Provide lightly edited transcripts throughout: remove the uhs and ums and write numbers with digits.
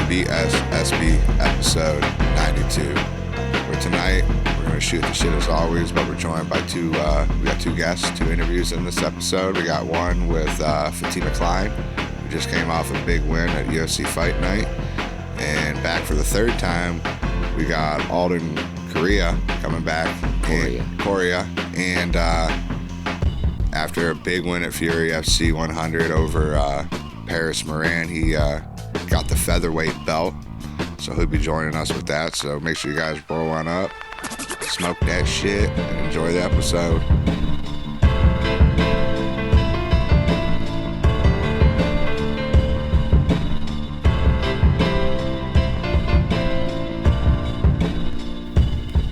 BSSB episode 92. Where tonight we're going to shoot the shit as always, but we're joined by we got two guests, two interviews in this episode. We got one with Fatima Kline, who just came off a big win at UFC Fight Night. And back for the third time, we got Alden Coria coming back. Coria. And after a big win at Fury FC 100 over Paris Moran, he got the featherweight belt. So he'll be joining us with that. So make sure you guys roll on up, smoke that shit, and enjoy the episode.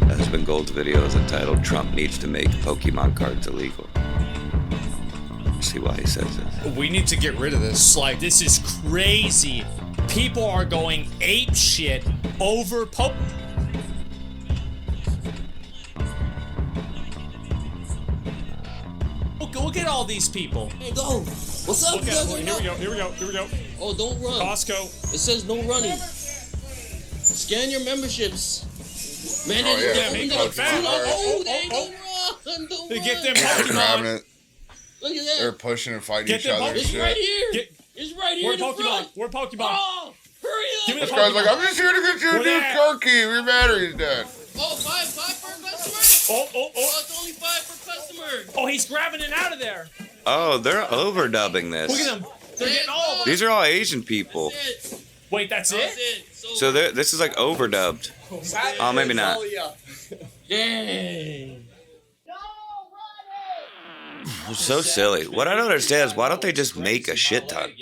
Husband Gold's video is entitled "Trump Needs to Make Pokemon Cards Illegal." See why he says this. We need to get rid of this. Like, this is crazy. People are going ape shit over Look at all these people. Hey, go. What's up, Here we go. Oh, don't run. Costco. It says no running. Scan your memberships. Man, Oh, yeah. they They don't Pokemon run. Don't They get them run. Grabbing Pokemon. it. Look at They're that. pushing and fighting Get each them other and It's right shit. here. It's right here We're in the Pokemon. front. We're Pokemon. Oh, hurry Give me up. the This guy's like, Pokemon. I'm just here to get you a Where new they at? car key. Your battery's dead. Oh, five per customer. Oh. It's only 5 per customer. Oh, he's grabbing it out of there. Oh, they're overdubbing this. Look at them. They're getting all of them. These are all Asian people. That's it. Wait, that's That's it? it. So this is like overdubbed. Oh, maybe not. Dang. So silly. What I don't understand is why don't they just make a shit ton?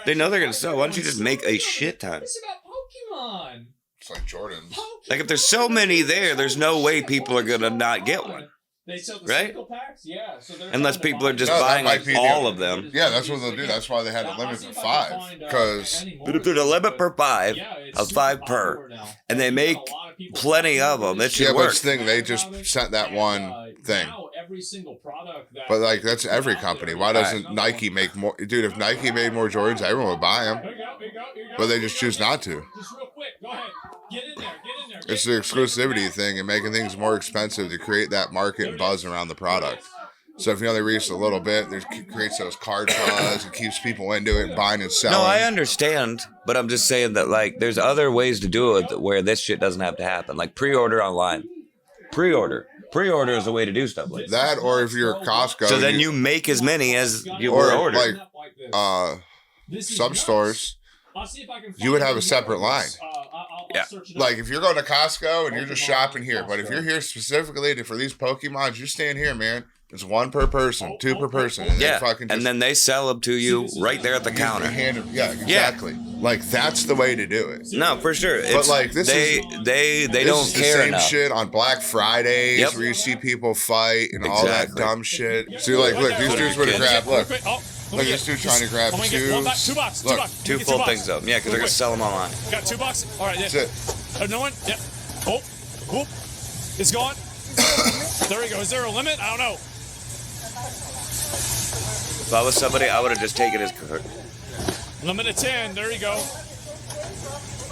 They know they're gonna sell. Why don't you just make a shit ton? It's about Pokemon. It's like Jordan's. Like if there's so many there's no way people are gonna not get one. They sell the Right? single packs? Yeah. So they're Unless trying to people are buy- just No, that buying might like be all the- of them. Yeah, that's what they'll do. That's why they had it limited to 5. Because But if there's a limit per 5, of 5 per, and they make plenty of them, it should yeah, but work. it's the thing, they just sent that one thing. Every single product that But like that's every company. Why doesn't Nike make more? Dude, if Nike made more Jordans, everyone would buy them. But they just choose not to. Just real quick, go ahead. Get in there. It's the exclusivity thing and making things more expensive to create that market and buzz around the product. So if you only reach a little bit, it creates those card buzz and keeps people into it, buying and selling. No, I understand, but I'm just saying that like there's other ways to do it where this shit doesn't have to happen. Like pre-order online. Pre-order is a way to do stuff like that. That, or if you're Costco, So then you make as many as you or were ordered. like some stores, you would have a separate line. Yeah. Like if you're going to Costco and you're just shopping here, but if you're here specifically for these Pokemons, you stand here, man. It's 1 per person, 2 per person, and Yeah, they fucking just, and then they sell them to you right there at the counter. hand them. Yeah, exactly. Like that's the way to do it. No, for sure. It's, like, this they is- they This don't is the care same enough. shit on Black Fridays Yep. where you see people fight and all that Exactly. dumb shit. So you're like, look, these dudes would have grabbed. Look, this dude trying to grab Two two. bucks. Look, Two full things of them. Yeah, because they're gonna sell them online. Got $2. All right, That's yeah. it. No one. Yeah. Oh, whoop. It's gone. There we go. Is there a limit? I don't know. If I was somebody, I would have just taken his card. Limit of 10. There you go.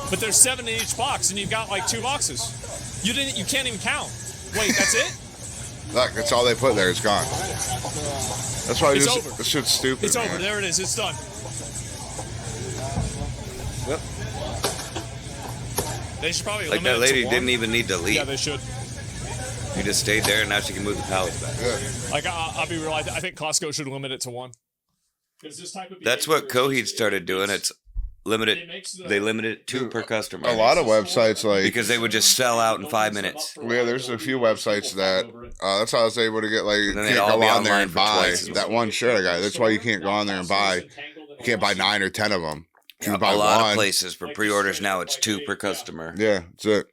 But there's 7 in each box, and you've got like 2 boxes. You can't even count. Wait, that's it? Look, that's all they put there. It's gone. That's why It's over. this shit's stupid. It's over. man. There it is. It's done. Yep. They should probably Like limit that it lady to 1. didn't even need to leave. Yeah, they should. You just stayed there, and now she can move the pallets back. Yeah. Like, I'll be real. I think Costco should limit it to 1. This type of That's what Coheed started doing. It's limited. They limited it 2 per customer. A lot of websites like Because they would just sell out in 5 minutes. yeah, there's a few websites that that's how I was able to get like you then can't they'd all go be on there online and for buy twice as that one shirt I got. That's why you can't go on there and buy. You can't buy 9 or 10 of them. You can buy A lot one. of places for pre-orders now, it's 2 per customer. Yeah, that's it.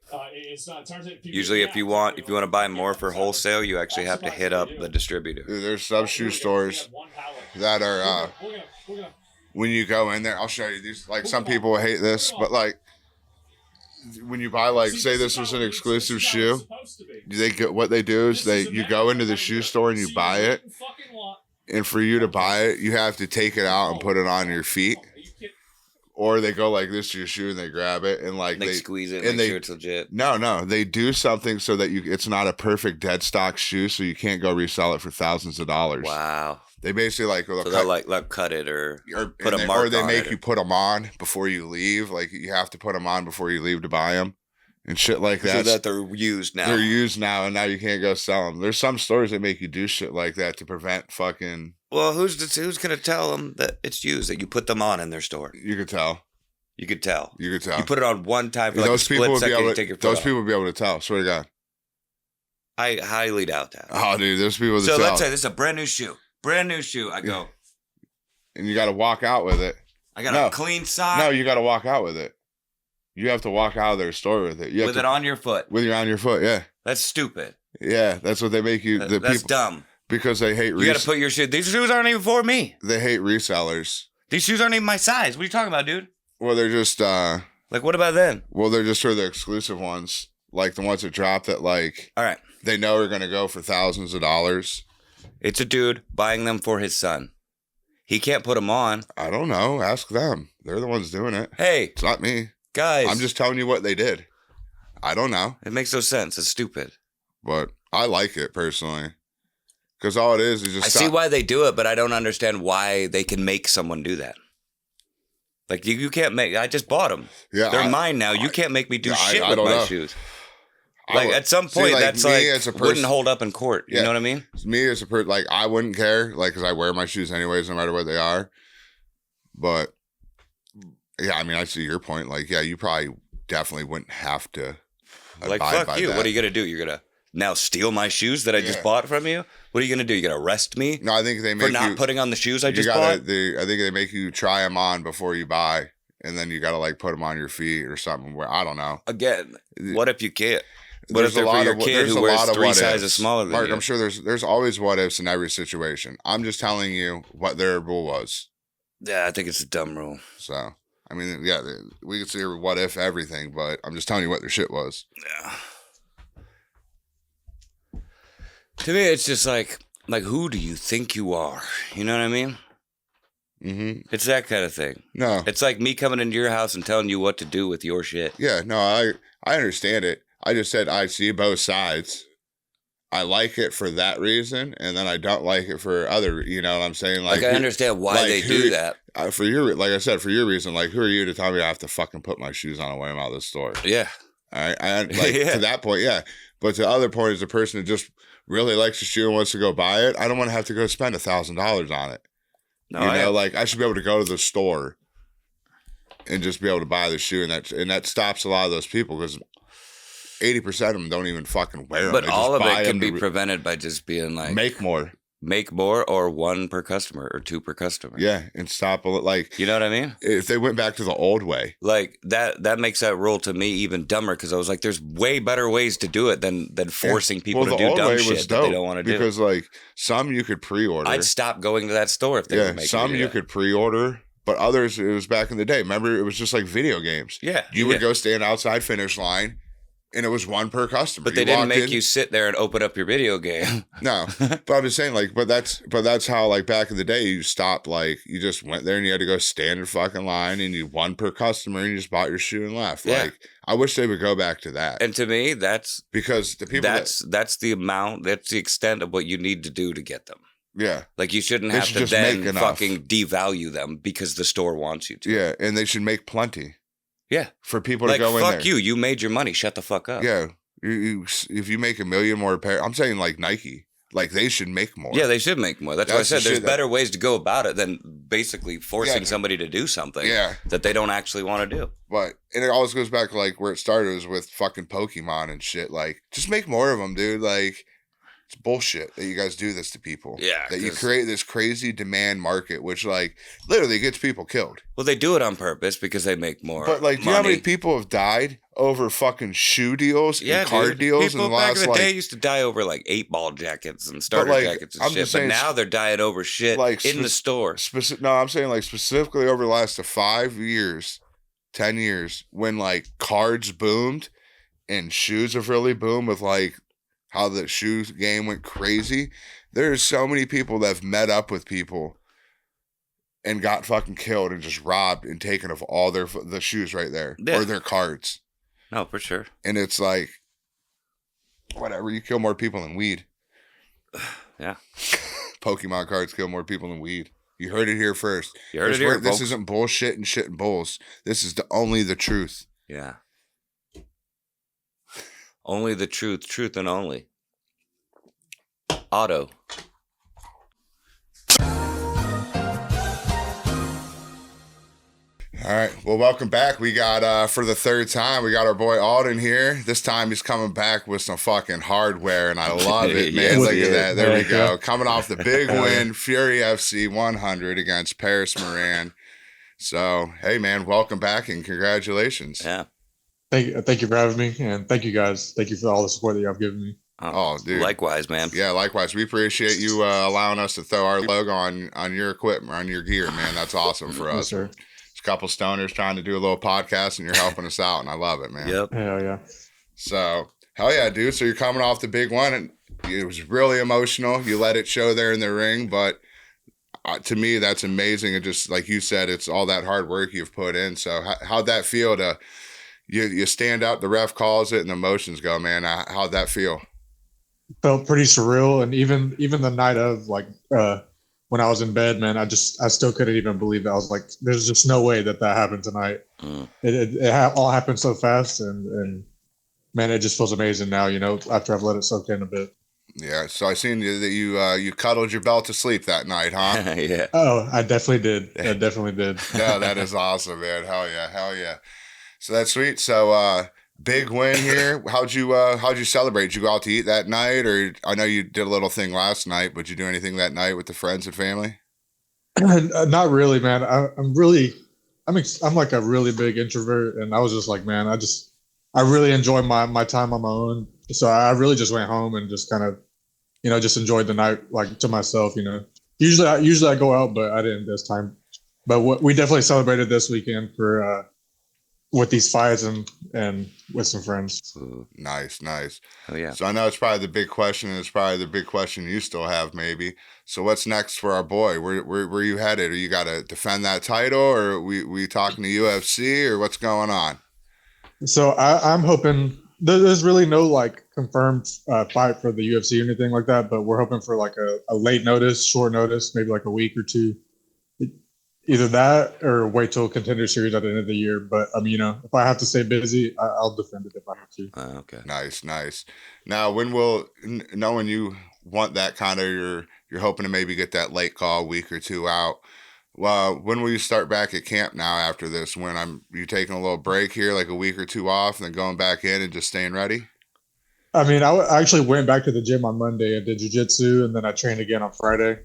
Usually, if you want to buy more for wholesale, you actually have to hit up the distributor. Dude, there's some shoe stores that are when you go in there, I'll show you these. Like some people will hate this, but like when you buy, like, say this was an exclusive shoe, what they do is you go into the shoe store and you buy it, and for you to buy it, you have to take it out and put it on your feet. or they go like this to your shoe and they grab it and like They squeeze it and and make sure it's legit. No, they do something so that it's not a perfect dead stock shoe, so you can't go resell it for thousands of dollars. Wow. They basically like they'll cut it or put a mark or they on make it. you put them on before you leave. Like you have to put them on before you leave to buy them and shit like that. So that they're used now. They're used now, and now you can't go sell them. There's some stores that make you do shit like that to prevent fucking. Well, who's gonna tell them that it's used? That you put them on in their store? You could tell. You could tell. You put it on one time for like those a split second. You take your foot those off. people would be able to tell. Swear to God. I highly doubt that. Oh, dude, those people. So let's say this is a brand new shoe. Brand new shoe. I go. And you got to walk out with it. I got a clean sock. No, you got to walk out with it. You have to walk out of their store with it. With it on your foot. With it on your foot, yeah. That's stupid. Yeah, that's what they make you. That's dumb. Because they hate. You got to put your shoe. These shoes aren't even for me. They hate resellers. These shoes aren't even my size. What are you talking about, dude? Well, they're just. Like, what about then? Well, they're just for the exclusive ones, like the ones that drop that, like. All right. They know are gonna go for thousands of dollars. It's a dude buying them for his son. He can't put them on. I don't know. Ask them. They're the ones doing it. Hey. It's not me. Guys. I'm just telling you what they did. I don't know. It makes no sense. It's stupid. But I like it personally. Because all it is just... I see why they do it, but I don't understand why they can make someone do that. Like, you can't make... I just bought them. Yeah, They're mine now. You can't make me do shit with my shoes. Like, at some point, that's like wouldn't hold up in court. You know what I mean? Me as a person, like, I wouldn't care, like, because I wear my shoes anyways, no matter what they are. But, yeah, I mean, I see your point. Like, yeah, you probably definitely wouldn't have to like, fuck you. That. What are you going to do? You're going to now steal my shoes that I just bought from you? What are you going to do? You going to arrest me? No, I think they make for not putting on the shoes I just bought? I think they make you try them on before you buy, and then you got to, like, put them on your feet or something. Where I don't know. Again, what if you can't? What if they're for your kid who wears 3 sizes smaller than Mark, you? I'm sure there's always what ifs in every situation. I'm just telling you what their rule was. Yeah, I think it's a dumb rule. So, I mean, yeah, we could say what if everything, but I'm just telling you what their shit was. Yeah. To me, it's just like who do you think you are? You know what I mean? Mm-hmm. It's that kind of thing. No. It's like me coming into your house and telling you what to do with your shit. Yeah, no, I understand it. I just said I see both sides. I like it for that reason, and then I don't like it for other. You know what I'm saying? Like I understand why they do that. For your, like I said, for your reason. Like, who are you to tell me I have to fucking put my shoes on and wear them out of the store? Yeah. All right. To that point, yeah. But to the other point, is the person that just really likes the shoe and wants to go buy it. I don't want to have to go spend $1,000 on it. No, like I should be able to go to the store and just be able to buy the shoe, and that stops a lot of those people because 80% of them don't even fucking wear them. But all of it can be prevented by just being like make more, or 1 per customer or 2 per customer. Yeah, and stop like you know what I mean. If they went back to the old way, like that makes that rule to me even dumber because I was like, there's way better ways to do it than forcing people to do dumb shit that they don't want to do. Because like some you could pre-order. I'd stop going to that store if they were making some you could pre-order. But others, it was back in the day. Remember, it was just like video games. Yeah, you would go stand outside finish line. And it was 1 per customer. But they didn't make you sit there and open up your video game. No, but I'm just saying, like, but that's how, like, back in the day, you stopped, like, you just went there and you had to go stand in fucking line, and you 1 per customer, and you just bought your shoe and left. Yeah. Like, I wish they would go back to that. And to me, that's because the people that's the amount, that's the extent of what you need to do to get them. Yeah, like you shouldn't have to then fucking devalue them because the store wants you to. Yeah, and they should make plenty. Yeah, for people to go in there. Fuck you! You made your money. Shut the fuck up. Yeah, if you make $1 million more pair, I'm saying like Nike, like they should make more. Yeah, they should make more. That's why I said there's better ways to go about it than basically forcing somebody to do something that they don't actually want to do. But and it always goes back to like where it started was with fucking Pokemon and shit. Like, just make more of them, dude. Like, it's bullshit that you guys do this to people. Yeah. That you create this crazy demand market, which like literally gets people killed. Well, they do it on purpose because they make more. But like, do you know how many people have died over fucking shoe deals and card deals? People back in the day used to die over like 8-ball jackets and starter jackets and shit. But now they're dying over shit like in the store. No, I'm saying like specifically over the last 5 years, 10 years, when like cards boomed and shoes have really boomed with like how the shoe game went crazy. There's so many people that have met up with people and got fucking killed and just robbed and taken of all the shoes right there or their cards. No, for sure. And it's like, whatever, you kill more people than weed. Yeah. Pokemon cards kill more people than weed. You heard it here first. You heard it here, This folks. isn't bullshit and shit and bulls. This is only the truth. Yeah. Only the truth and only. Auto. All right. Well, welcome back. We got, for the third time, we got our boy Alden here. This time he's coming back with some fucking hardware, and I love it, man. Look at that. There we go. Coming off the big win, Fury FC 100 against Paris Moran. So, hey, man, welcome back and congratulations. Yeah. Thank you for having me, and thank you guys. Thank you for all the support that y'all have given me. Oh, dude. Likewise, man. Yeah, likewise. We appreciate you allowing us to throw our logo on your equipment, on your gear, man. That's awesome for us. Yes, sir. A couple stoners trying to do a little podcast, and you're helping us out, and I love it, man. Yep. Hell yeah. So, hell yeah, dude. So you're coming off the big one, and it was really emotional. You let it show there in the ring, but to me, that's amazing. And just like you said, it's all that hard work you've put in. So how'd that feel to you stand up, the ref calls it, and the emotions go, man? How'd that feel? Felt pretty surreal, and even the night of, like, when I was in bed, man, I still couldn't even believe it. I was like, there's just no way that happened tonight. It all happened so fast, and man, it just feels amazing now, after I've let it soak in a bit. Yeah, so I seen that you cuddled your belt to sleep that night, huh? Yeah. Oh, I definitely did. I definitely did. No, that is awesome, man. Hell yeah. So that's sweet. So big win here. How'd you celebrate? Did you go out to eat that night, or I know you did a little thing last night, but did you do anything that night with the friends and family? Not really, man. I'm like a really big introvert, and I was just like, man, I really enjoy my time on my own. So I really just went home and just kind of, just enjoyed the night, like, to myself. Usually I go out, but I didn't this time. But we definitely celebrated this weekend for with these fights and with some friends. Ooh. Nice. Oh yeah. So I know it's probably the big question, and it's probably the big question you still have, maybe. So what's next for our boy? Where you headed? Are you got to defend that title, or are we talking to UFC, or what's going on? So I'm hoping there's really no, like, confirmed fight for the UFC or anything like that, but we're hoping for, like, a late notice, short notice, maybe like a week or two. Either that or wait till Contender Series at the end of the year. But if I have to stay busy, I'll defend it if I have to. Okay. Nice. Now, knowing you want that kind of, you're hoping to maybe get that late call a week or two out. Well, when will you start back at camp now after this? You taking a little break here, like a week or two off, and then going back in and just staying ready? I mean, I actually went back to the gym on Monday and did jiu-jitsu, and then I trained again on Friday.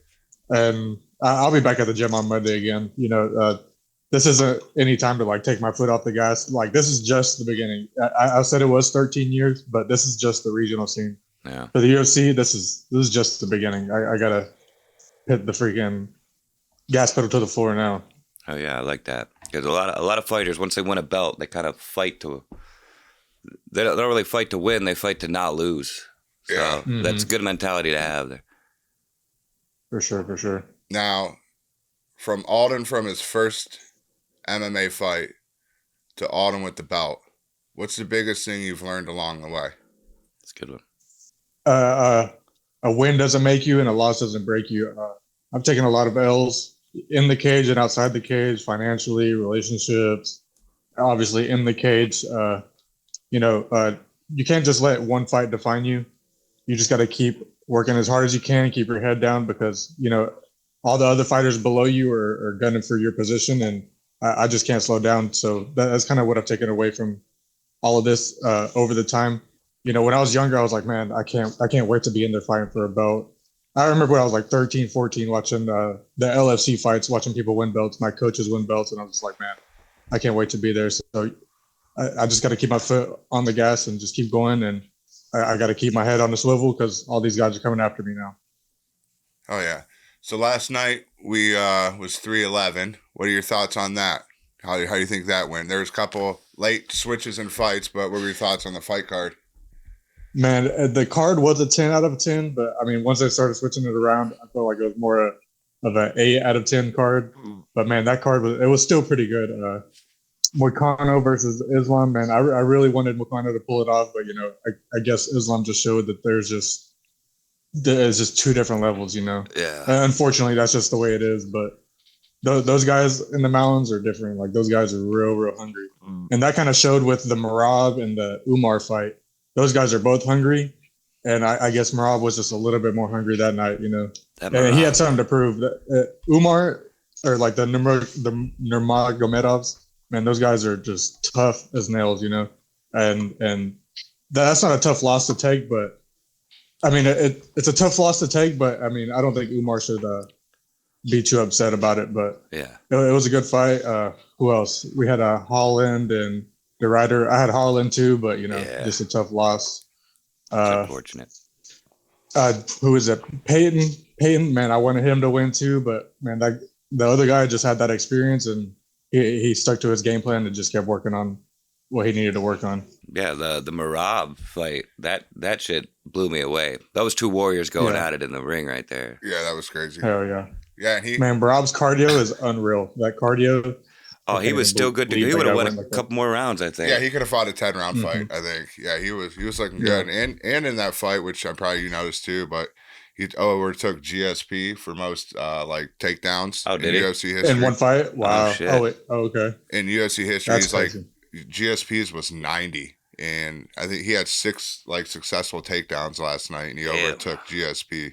And I'll be back at the gym on Monday again. This isn't any time to, like, take my foot off the gas. Like, this is just the beginning. I said it was 13 years, but this is just the regional scene. Yeah. For the UFC, this is just the beginning. I gotta hit the freaking gas pedal to the floor now. Oh yeah, I like that. Because a lot of fighters, once they win a belt, they kind of fight to. They don't really fight to win. They fight to not lose. So Yeah. That's a good mentality to have there. For sure. Now, from Alden, from his first MMA fight to Alden with the belt, what's the biggest thing you've learned along the way? That's a good one. A win doesn't make you, and a loss doesn't break you. I've taken a lot of L's in the cage and outside the cage, financially, relationships, obviously in the cage. You can't just let one fight define you. You just got to keep working as hard as you can, keep your head down, because, all the other fighters below you are gunning for your position, and I just can't slow down. So that's kind of what I've taken away from all of this over the time. When I was younger, I was like, man, I can't wait to be in there fighting for a belt. I remember when I was like 13, 14, watching the LFC fights, watching people win belts, my coaches win belts, and I was just like, man, I can't wait to be there. So I just got to keep my foot on the gas and just keep going, and I got to keep my head on the swivel because all these guys are coming after me now. Oh yeah. So last night we was 3-11. What are your thoughts on that? How do you think that went? There was a couple late switches and fights, but what were your thoughts on the fight card? Man, the card was a 10 out of 10, but I mean, once they started switching it around, I felt like it was more of an 8 out of 10 card. But man, that card was still pretty good. Moicano versus Islam, man. I really wanted Moicano to pull it off, but I guess Islam just showed that there's just two different levels. Yeah. Unfortunately, that's just the way it is. But those guys in the mountains are different. Like those guys are real hungry, and that kind of showed with the Merab and the Umar fight. Those guys are both hungry, and I guess Merab was just a little bit more hungry that night. And he had something to prove. That Umar or like the Nurmagomedovs. Man, those guys are just tough as nails, and that's not a tough loss to take. But I mean, it's a tough loss to take. But I mean, I don't think Umar should be too upset about it. But yeah, it was a good fight. Who else? We had Holland and the Ryder. I had Holland too, but just a tough loss. Unfortunate. Who is it? Peyton. Man, I wanted him to win too, but man, the other guy just had that experience and. He stuck to his game plan and just kept working on what he needed to work on. Yeah, the Merab fight, that shit blew me away. That was two warriors going at it in the ring right there. Yeah, that was crazy. Hell yeah. Yeah, man, Merab's cardio is unreal. That cardio. Oh, he was still good to go. He would have won a couple more rounds, I think. Yeah, he could have fought a 10-round fight, I think. Yeah, he was looking good. And in that fight, which I'm probably you noticed too, but he took GSP for most takedowns in UFC history. In one fight? Wow. Oh, shit. Okay. In UFC history, That's he's crazy. GSP's was 90. And I think he had 6 successful takedowns last night, and he overtook GSP.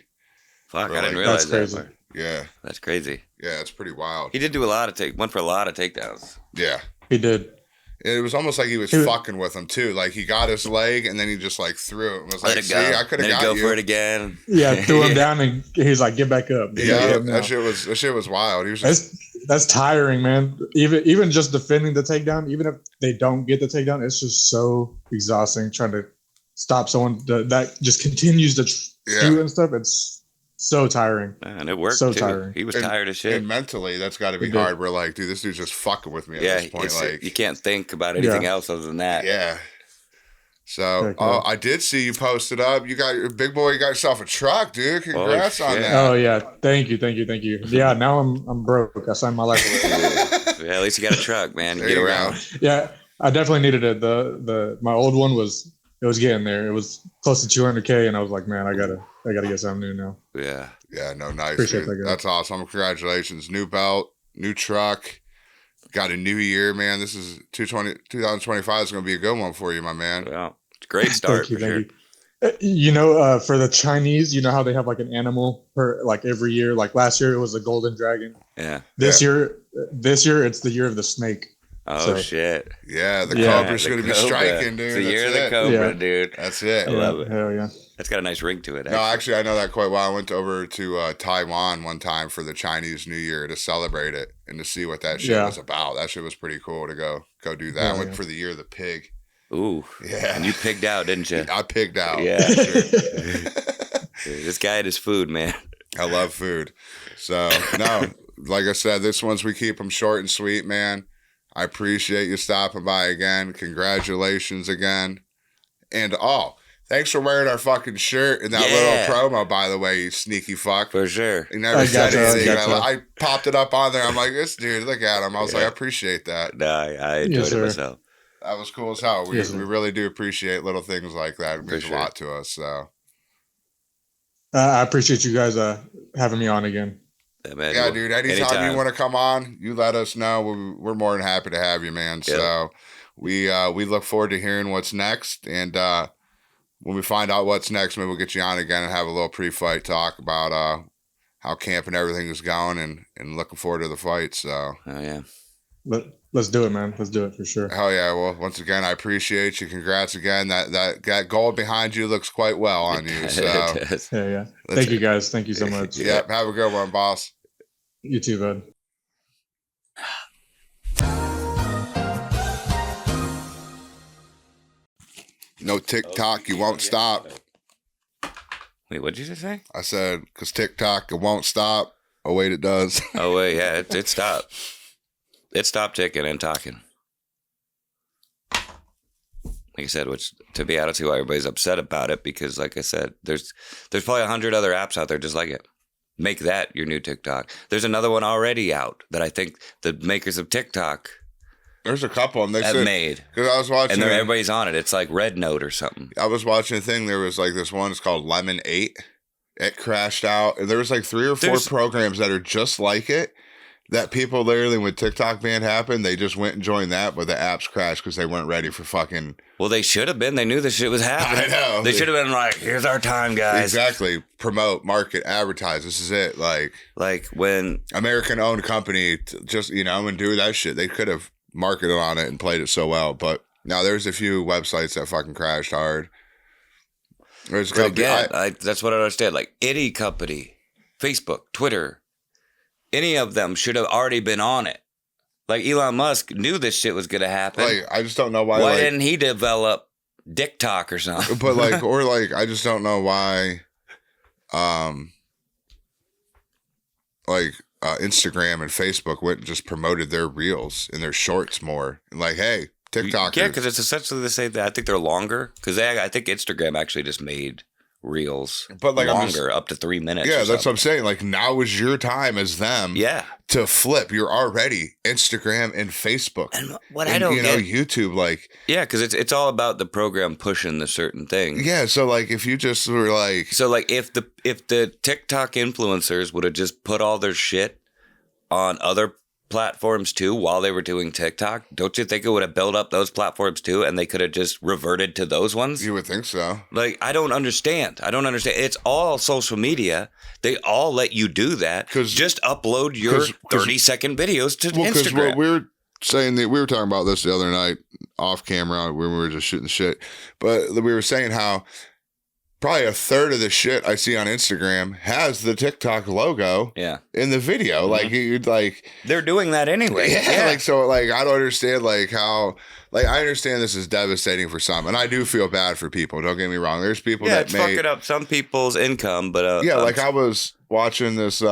Fuck, I didn't realize that's that. crazy. Yeah. That's crazy. Yeah, it's pretty wild. He did do went for a lot of takedowns. Yeah. He did. It was almost like he was fucking with him too. Like he got his leg and then he just threw it and was like, "See, I could have got you." Go for it again. Yeah, threw him down and he's like, "Get back up." That shit was wild. He was just that's tiring, man. Even just defending the takedown, even if they don't get the takedown, it's just so exhausting trying to stop someone that just continues to shoot and stuff. It's so tiring. And it worked so too. Tiring. He was tired as shit. And mentally, that's got to be hard. We're like, dude, this dude's just fucking with me at this point. You can't think about anything else other than that. Yeah. So, I did see you posted up. You got your big boy. You got yourself a truck, dude. Congrats on that. Oh yeah, thank you. Yeah, now I'm broke. I signed my life away. Yeah, at least you got a truck, man. You get around. Yeah, I definitely needed it. My old one was getting there. It was close to 200K, and I was like, man, I gotta get something new now. Yeah. Yeah. No, nice. Appreciate that, guys. That's awesome. Congratulations. New belt, new truck. Got a new year, man. This is 2025 is going to be a good one for you, my man. Yeah. It's a great start. Thank you. For the Chinese, how they have like an animal per every year. Like last year, it was a golden dragon. Yeah. This year, it's the year of the snake. Oh, shit. Yeah, the Cobra's going to be striking, dude. It's the year of the Cobra, dude. That's it. I love it. Hell yeah. It's got a nice ring to it. No, actually, I know that quite well. I went over to Taiwan one time for the Chinese New Year to celebrate it and to see what that shit was about. That shit was pretty cool to go do that. I went for the year of the pig. Ooh. Yeah. And you pigged out, didn't you? I pigged out. Yeah. Sure. This guy and his food, man. I love food. So, no, like I said, this one's we keep them short and sweet, man. I appreciate you stopping by again. Congratulations again. And thanks for wearing our fucking shirt in that little promo, by the way, you sneaky fuck. For sure. You never said anything. I popped it up on there. I'm like, this dude, look at him. I was like, I appreciate that. No, I enjoyed it myself. That was cool as hell. We really do appreciate little things like that. It means a lot to us. So I appreciate you guys having me on again. Yeah, dude. Anytime you want to come on, you let us know. We're more than happy to have you, man. Yep. So we look forward to hearing what's next. And when we find out what's next, maybe we'll get you on again and have a little pre-fight talk about how camp and everything is going and looking forward to the fight. So yeah. Let's do it, man. Let's do it for sure. Hell yeah. Well, once again, I appreciate you. Congrats again. That gold behind you looks quite well on you. So yeah. Thank you guys. Thank you so much. Yep. Have a good one, boss. You too, bud. No TikTok, you won't stop. Wait, what did you just say? I said, because TikTok, it won't stop. Oh, wait, it does. Oh, wait, yeah, it stopped. It stopped ticking and talking. Like I said, which to be honest, why everybody's upset about it, because like I said, there's probably 100 other apps out there just like it. Make that your new TikTok. There's another one already out that I think the makers of TikTok there's a couple of them have made. Because I was watching, and everybody's on it. It's like Red Note or something. I was watching a thing. There was like this one. It's called Lemon 8. It crashed out, and there was like 3 or 4 programs that are just like it. That people literally, when TikTok ban happened, they just went and joined that, but the apps crashed because they weren't ready for fucking. Well, they should have been. They knew this shit was happening. I know. They should have been like, "Here's our time, guys." Exactly. Promote, market, advertise. This is it. Like when American-owned company, just and do that shit. They could have marketed on it and played it so well, but now there's a few websites that fucking crashed hard. There's a company, that's what I understand. Like any company, Facebook, Twitter. Any of them should have already been on it. Like Elon Musk knew this shit was going to happen. Like, I just don't know why. Why didn't he develop TikTok or something? But I just don't know why. Instagram and Facebook went and just promoted their reels and their shorts more. Like, hey, TikTok. Yeah, because it's essentially the same thing. I think they're longer because I think Instagram actually just made reels, but like longer, up to 3 minutes. Yeah, that's what I'm saying. Like now is your time as them. Yeah, to flip. You're already Instagram and Facebook, and what I don't get, YouTube. Like because it's all about the program pushing the certain thing. Yeah, so like if you just were like, if the TikTok influencers would have just put all their shit on other platforms too while they were doing TikTok, don't you think it would have built up those platforms too and they could have just reverted to those ones? You would think so. Like, I don't understand. It's all social media. They all let you do that. Just upload your 30-second videos to Instagram. Because what we're saying, that we were talking about this the other night off camera when we were just shooting shit, but we were saying how probably a third of the shit I see on Instagram has the TikTok logo in the video. Mm-hmm. Like they're doing that anyway. Yeah. I don't understand how I understand this is devastating for some, and I do feel bad for people. Don't get me wrong. There's people that fucking up some people's income, but I was watching this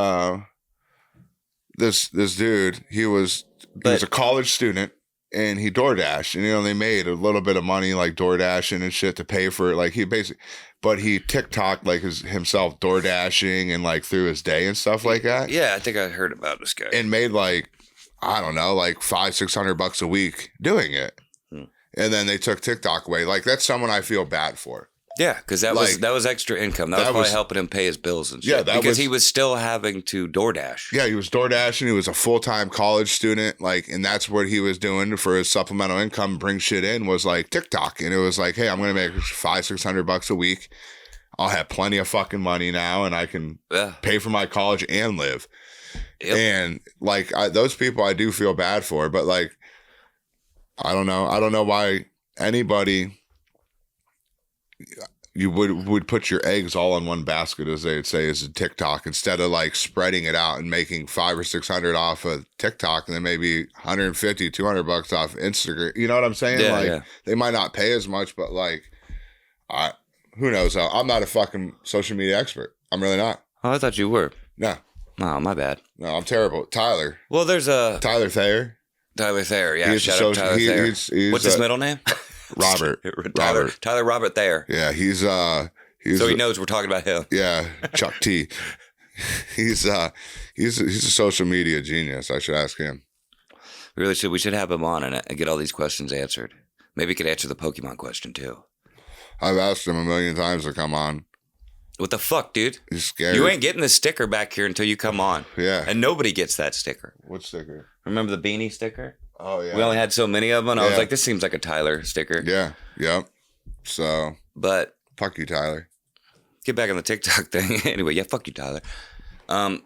this dude. He was a college student. And he DoorDashed, and they made a little bit of money like DoorDashing and shit to pay for it. Like he TikToked like himself DoorDashing and like through his day and stuff like that. Yeah, I think I heard about this guy. And made like, I don't know, like $500-600 a week doing it. And then they took TikTok away. Like that's someone I feel bad for. Yeah, because that was extra income. That was probably helping him pay his bills and shit. Yeah, because he was still having to DoorDash. Yeah, he was DoorDashing. He was a full-time college student. And that's what he was doing for his supplemental income, bring shit in, was like TikTok. And it was like, hey, I'm going to make $500-600 a week. I'll have plenty of fucking money now, and I can pay for my college and live. Yep. And those people I do feel bad for, but I don't know. I don't know why anybody... You would put your eggs all in one basket, as they'd say, as a TikTok, instead of spreading it out and making $500 or $600 off of TikTok, and then maybe $150-200 off Instagram. You know what I'm saying? They might not pay as much, but who knows? I'm not a fucking social media expert. I'm really not. Oh, I thought you were. No. Oh, my bad. No, I'm terrible. Tyler. Well, there's Tyler Thayer. Tyler Thayer, yeah. Shout out Tyler Thayer. What's his middle name? Robert. Tyler Robert Thayer. Yeah, he's so he knows we're talking about him. Yeah, Chuck T. He's a social media genius. I should ask him. We really should. We should have him on and get all these questions answered. Maybe he could answer the Pokemon question too. I've asked him a million times to come on. What the fuck, dude? He's scared. You ain't getting the sticker back here until you come on. Yeah. And nobody gets that sticker. What sticker? Remember the beanie sticker? Oh, yeah. We only had so many of them. I was like, this seems like a Tyler sticker. Yeah. Yep. So. But. Fuck you, Tyler. Get back on the TikTok thing. Anyway, yeah, fuck you, Tyler. And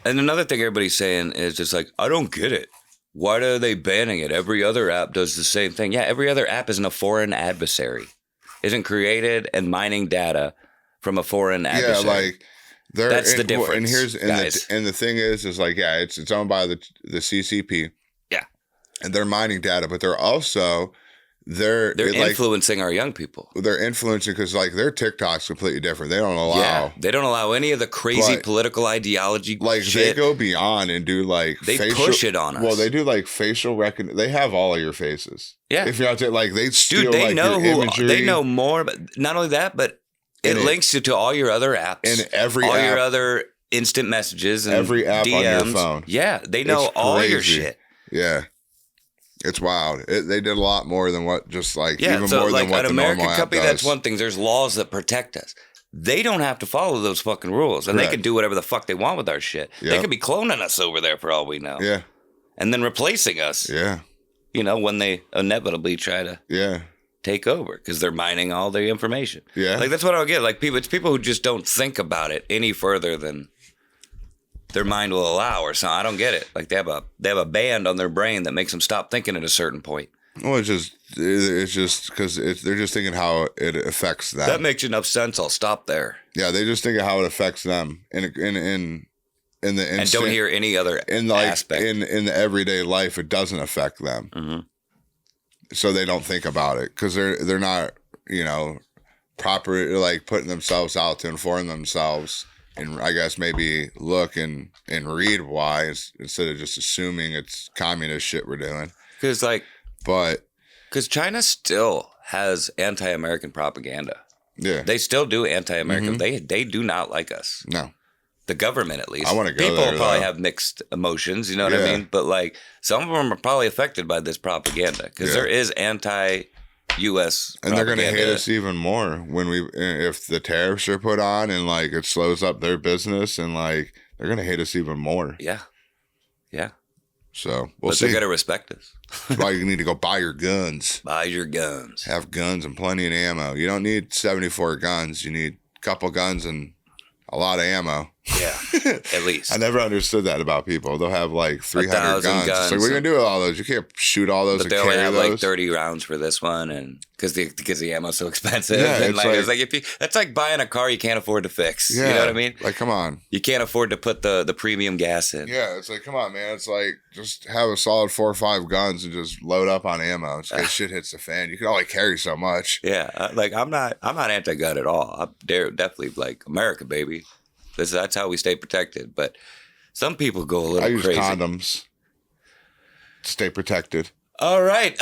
another thing everybody's saying is just I don't get it. Why are they banning it? Every other app does the same thing. Yeah, every other app isn't a foreign adversary. Isn't created and mining data from a foreign adversary. Yeah, that's the difference. And the thing is it's owned by the CCP. Yeah, and they're mining data, but they're also they're influencing our young people. They're influencing because their TikTok's completely different. They don't allow any of the crazy political ideology. Shit. They go beyond and do they push it on us. Well, they do facial recognition. They have all of your faces. Yeah, if you're out there, they steal they know your imagery. They know more. But not only that, but it links you to all your other apps and every all app, your other instant messages and every app DMs. On your phone. Yeah, they know all your shit. Yeah. It's wild. They did a lot more than what just like even so more like than what an the American normal company. app does. That's one thing. There's laws that protect us. They don't have to follow those fucking rules, and they can do whatever the fuck they want with our shit. Yep. They could be cloning us over there for all we know. Yeah, and then replacing us. Yeah, you know, when they inevitably try to take over because they're mining all their information. Yeah, like that's what I get. Like it's people who just don't think about it any further than their mind will allow or something. I don't get it. Like they have a band on their brain that makes them stop thinking at a certain point. Well, it's just because they're just thinking how it affects them. That makes enough sense. I'll stop there. Yeah, they just think of how it affects them in the instant, and don't hear any other aspect in the everyday life. It doesn't affect them, so they don't think about it because they're not proper like putting themselves out to inform themselves. And I guess maybe look and read why instead of just assuming it's communist shit we're doing. Because China still has anti-American propaganda. Yeah, they still do anti-American. They do not like us. No, the government at least. I want to go People there, probably have mixed emotions. You know what I mean? But like some of them are probably affected by this propaganda because there is anti-U.S. and they're going to hate us even more if the tariffs are put on and like it slows up their business and like they're going to hate us even more. Yeah. So we'll see. They're going to respect us. That's why you need to go buy your guns. Buy your guns. Have guns and plenty of ammo. You don't need 74 guns. You need a couple guns and a lot of ammo. Yeah, at least. I never understood that about people. They'll have like 300 guns. It's like, what are you going to do with all those? You can't shoot all those and carry those. But they only have like 30 rounds for this one and because the ammo's so expensive. Yeah, and it's like that's like buying a car you can't afford to fix. Yeah, you know what I mean? Like, come on. You can't afford to put the premium gas in. Yeah, it's like, come on, man. It's like, just have a solid 4 or 5 guns and just load up on ammo. It's like shit hits the fan. You can only carry so much. Yeah, like I'm not anti-gun at all. I'm definitely like America, baby. That's how we stay protected. But some people go a little crazy. I use condoms to stay protected. All right.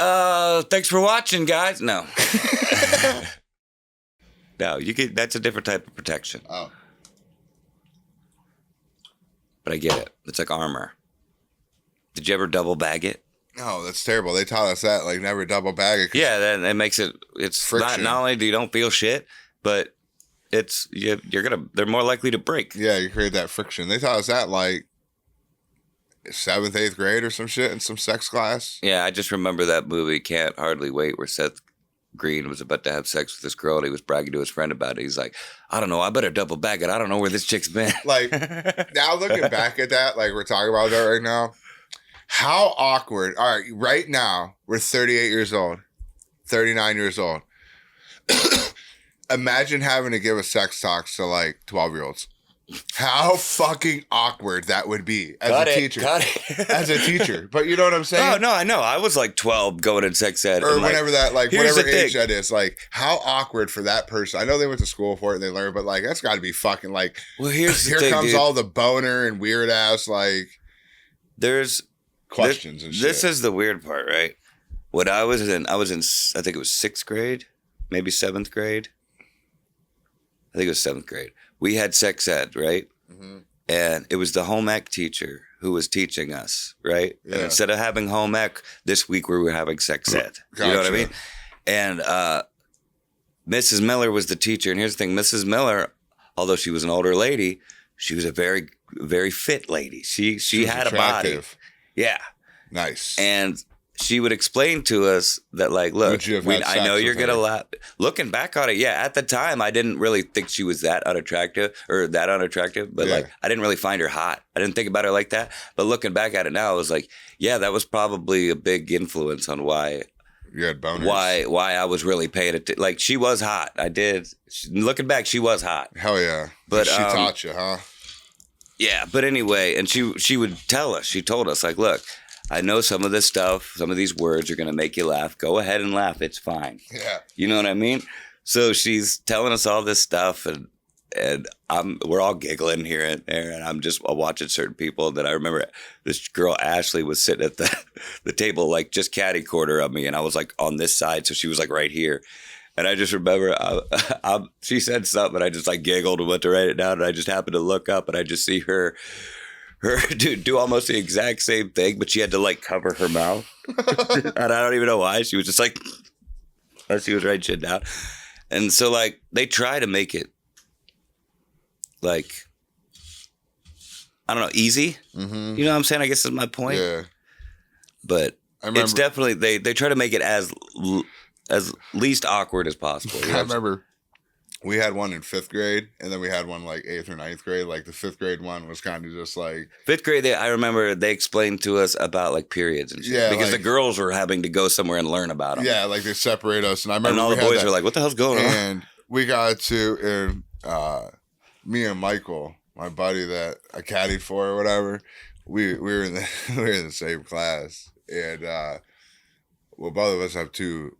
Thanks for watching, guys. No. No, that's a different type of protection. Oh. But I get it. It's like armor. Did you ever double bag it? No, that's terrible. They taught us that, like never double bag it. Yeah, then it makes it's friction. Not only do you don't feel shit, but they're more likely to break. Yeah, you create that friction. They taught us that like 7th, 8th grade or some shit in some sex class. Yeah, I just remember that movie Can't Hardly Wait where Seth Green was about to have sex with this girl and he was bragging to his friend about it. He's like, I don't know, I better double bag it. I don't know where this chick's been. Like, now looking back at that, like we're talking about that right now, how awkward. All right, right now, we're 38 years old, 39 years old. Imagine having to give a sex talk to like 12-year-olds. How fucking awkward that would be as a teacher. As a teacher. But you know what I'm saying? Oh, no, I know. I was like 12 going in sex ed. Or whenever whatever age that is. Like, how awkward for that person. I know they went to school for it and they learned, but like, that's got to be fucking like, well, here comes all the boner and weird ass, like, there's questions and shit. This is the weird part, right? What I was in, I think it was 6th grade, maybe 7th grade. I think it was 7th grade. We had sex ed, right? Mm-hmm. And it was the home ec teacher who was teaching us, right? Yeah. And instead of having home ec, this week we were having sex ed. Gotcha. You know what I mean? And Mrs. Miller was the teacher. And here's the thing. Mrs. Miller, although she was an older lady, she was a very, very fit lady. She had attractive. A body. Yeah. Nice. And she would explain to us that, like, look, I know you're going to laugh. Looking back on it, yeah, at the time, I didn't really think she was that unattractive, but, like, I didn't really find her hot. I didn't think about her like that. But looking back at it now, I was like, yeah, that was probably a big influence on why you had boners. Why I was really paying attention. Like, she was hot. Looking back, she was hot. Hell yeah. But she taught you, huh? Yeah, but anyway, and she would tell us, she told us, like, look, I know some of this stuff, some of these words are going to make you laugh. Go ahead and laugh. It's fine. Yeah. You know what I mean? So she's telling us all this stuff. And and we're all giggling here and there, and I'm watching certain people. That I remember this girl Ashley was sitting at the table, like just catty corner of me, and I was like on this side, so she was like right here. And I just remember she said something, and I just like giggled and went to write it down, and I just happened to look up, and I just see her do almost the exact same thing, but she had to like cover her mouth, and I don't even know why. She was just like, she was writing shit down, and so like they try to make it like, I don't know, easy. Mm-hmm. You know what I'm saying? I guess that's my point. Yeah, but it's definitely they try to make it as least awkward as possible. I remember we had one in 5th grade, and then we had one like 8th or 9th grade. Like the 5th grade one was kind of just like 5th grade. I remember they explained to us about like periods and shit. Yeah, because the girls were having to go somewhere and learn about them. Yeah, like they separate us, and I remember all the boys were like, "What the hell's going on?" And we got to me and Michael, my buddy that I caddied for or whatever. We were in the same class, and well, both of us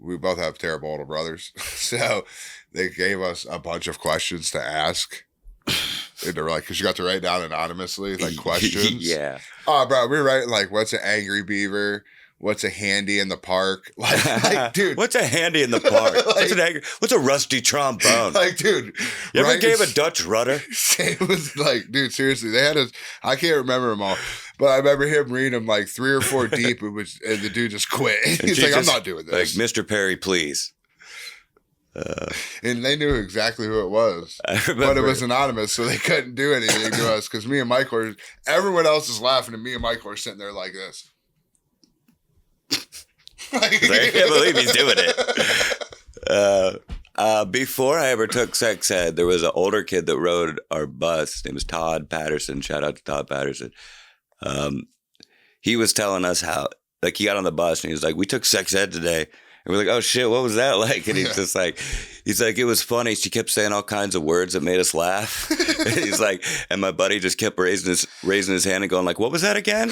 we both have terrible older brothers. So they gave us a bunch of questions to ask. And they were like, because you got to write down anonymously, like questions. Yeah. Oh, bro, we were writing like, what's an angry beaver? What's a handy in the park? Like dude. What's a handy in the park? Like, what's a rusty trombone? Like, dude. You ever gave a Dutch rudder? It was like, dude, seriously. They had I can't remember them all. But I remember him reading them like 3 or 4 deep, and the dude just quit. He's like, I'm not doing this. Like, Mr. Perry, please. And they knew exactly who it was. But it was anonymous, so they couldn't do anything to us. Because me and Michael everyone else is laughing, and me and Michael are sitting there like this. I can't believe he's doing it. Before I ever took sex ed, there was an older kid that rode our bus. His name was Todd Patterson. Shout out to Todd Patterson. He was telling us how, like, he got on the bus and he was like, we took sex ed today. And we're like, oh shit, what was that like? And he's like, it was funny. She kept saying all kinds of words that made us laugh. And he's like, and my buddy just kept raising his hand and going like, what was that again?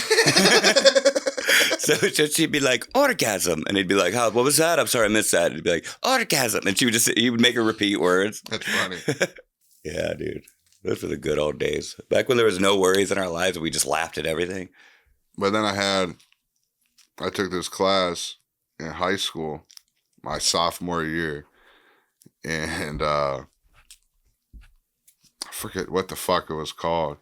So she'd be like, orgasm. And he'd be like, what was that? I'm sorry, I missed that. And he'd be like, orgasm. And he would make her repeat words. That's funny. Yeah, dude. Those were the good old days. Back when there was no worries in our lives and we just laughed at everything. But then I took this class in high school, my sophomore year. And I forget what the fuck it was called.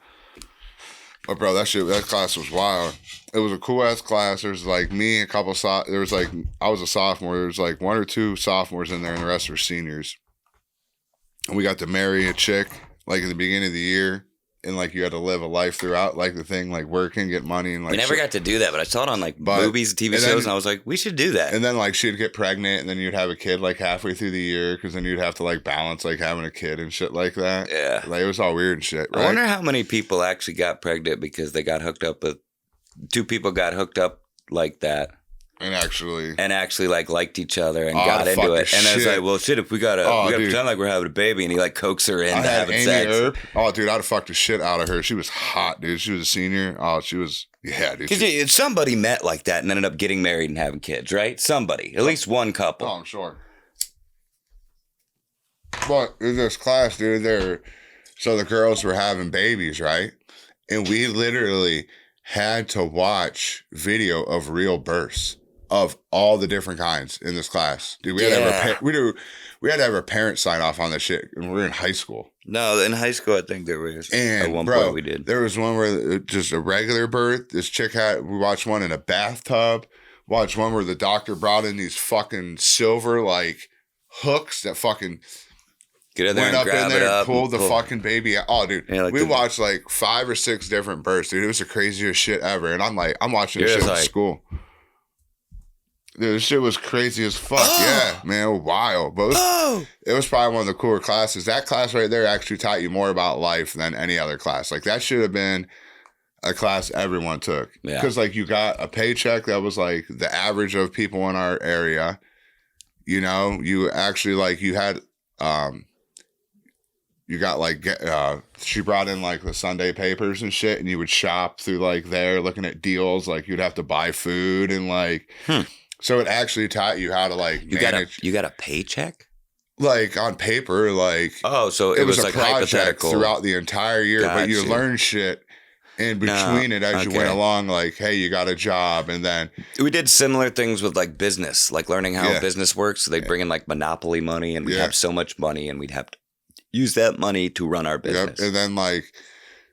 But bro, that class was wild. It was a cool ass class. There was like me, a couple there was like, I was a sophomore. There was like 1 or 2 sophomores in there, and the rest were seniors. And we got to marry a chick like in the beginning of the year. And like you had to live a life throughout, like the thing, like working, get money, and like. We never got to do that, but I saw it on like movies and TV shows, and I was like, we should do that. And then like she'd get pregnant, and then you'd have a kid like halfway through the year, because then you'd have to like balance like having a kid and shit like that. Yeah, like it was all weird and shit. Right? I wonder how many people actually got pregnant because they got hooked up with 2 people got hooked up like that. And actually like liked each other and got into it. And I was like, well, shit, if we gotta pretend like we're having a baby, and he like coaxed her into having sex. Oh, dude, I'd have fucked the shit out of her. She was hot, dude. She was a senior. Oh, she was, yeah, dude. Because somebody met like that and ended up getting married and having kids, right? Somebody, at least one couple. Oh, I'm sure. But in this class, dude, so the girls were having babies, right? And we literally had to watch video of real births. Of all the different kinds in this class, dude, we had to have our parents sign off on that shit, and we were in high school. No, in high school, I think there was. And at one point we did. There was one where just a regular birth. This chick we watched one in a bathtub. Watched one where the doctor brought in these fucking silver like hooks that fucking get in there went and grab in there, it up, pulled the fucking baby out. Oh, dude, yeah, like we watched like 5 or 6 different births, dude. It was the craziest shit ever, and I'm watching this shit in school. Dude, this shit was crazy as fuck. Oh. Yeah, man, it was wild. But it was probably one of the cooler classes. That class right there actually taught you more about life than any other class. Like, that should have been a class everyone took. Yeah. Because, like, you got a paycheck that was, like, the average of people in our area. You know, you actually, like, you had, you got, like, she brought in, like, the Sunday papers and shit, and you would shop through, like, there looking at deals. Like, you'd have to buy food and, like... So it actually taught you how to like manage. You got a paycheck? like on paper, like so it was a like project hypothetical throughout the entire year, but you learn shit in between it as you went along. Like, hey, you got a job, and then we did similar things with like business, like learning how business works. So they bring in like monopoly money, and we have so much money, and we'd have to use that money to run our business. And then like,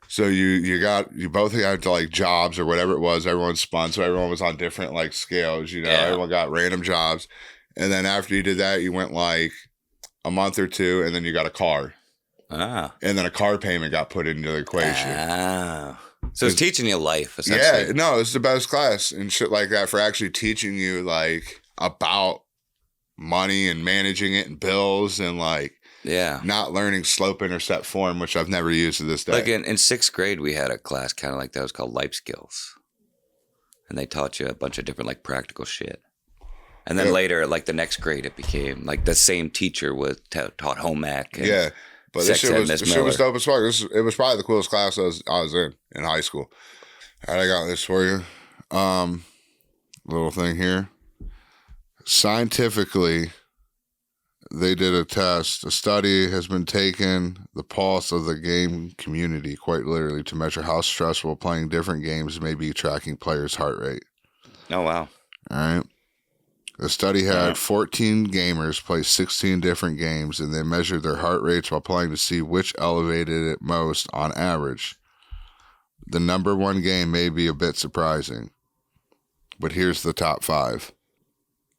so you both had to like jobs or whatever it was. Everyone spun, so everyone was on different like scales. You know, everyone got random jobs, and then after you did that, you went like a month or two, and then you got a car. And then a car payment got put into the equation. So it's teaching you life, essentially. Yeah, no, it's the best class and shit like that for actually teaching you like about money and managing it and bills and like not learning slope intercept form, which I've never used to this day. Like in 6th grade, we had a class kind of like that. It was called life skills. And they taught you a bunch of different like practical shit. And then later, like the next grade, it became like the same teacher was taught home ec. And but this shit was dope as fuck. It was probably the coolest class I was in high school. All right, I got this for you. Little thing here. Scientifically, they did a test. A study has been taken the pulse of the game community, quite literally, to measure how stressful playing different games may be tracking players' heart rate. Oh, wow. All right. The study had 14 gamers play 16 different games, and they measured their heart rates while playing to see which elevated it most on average. The number one game may be a bit surprising, but here's the top 5.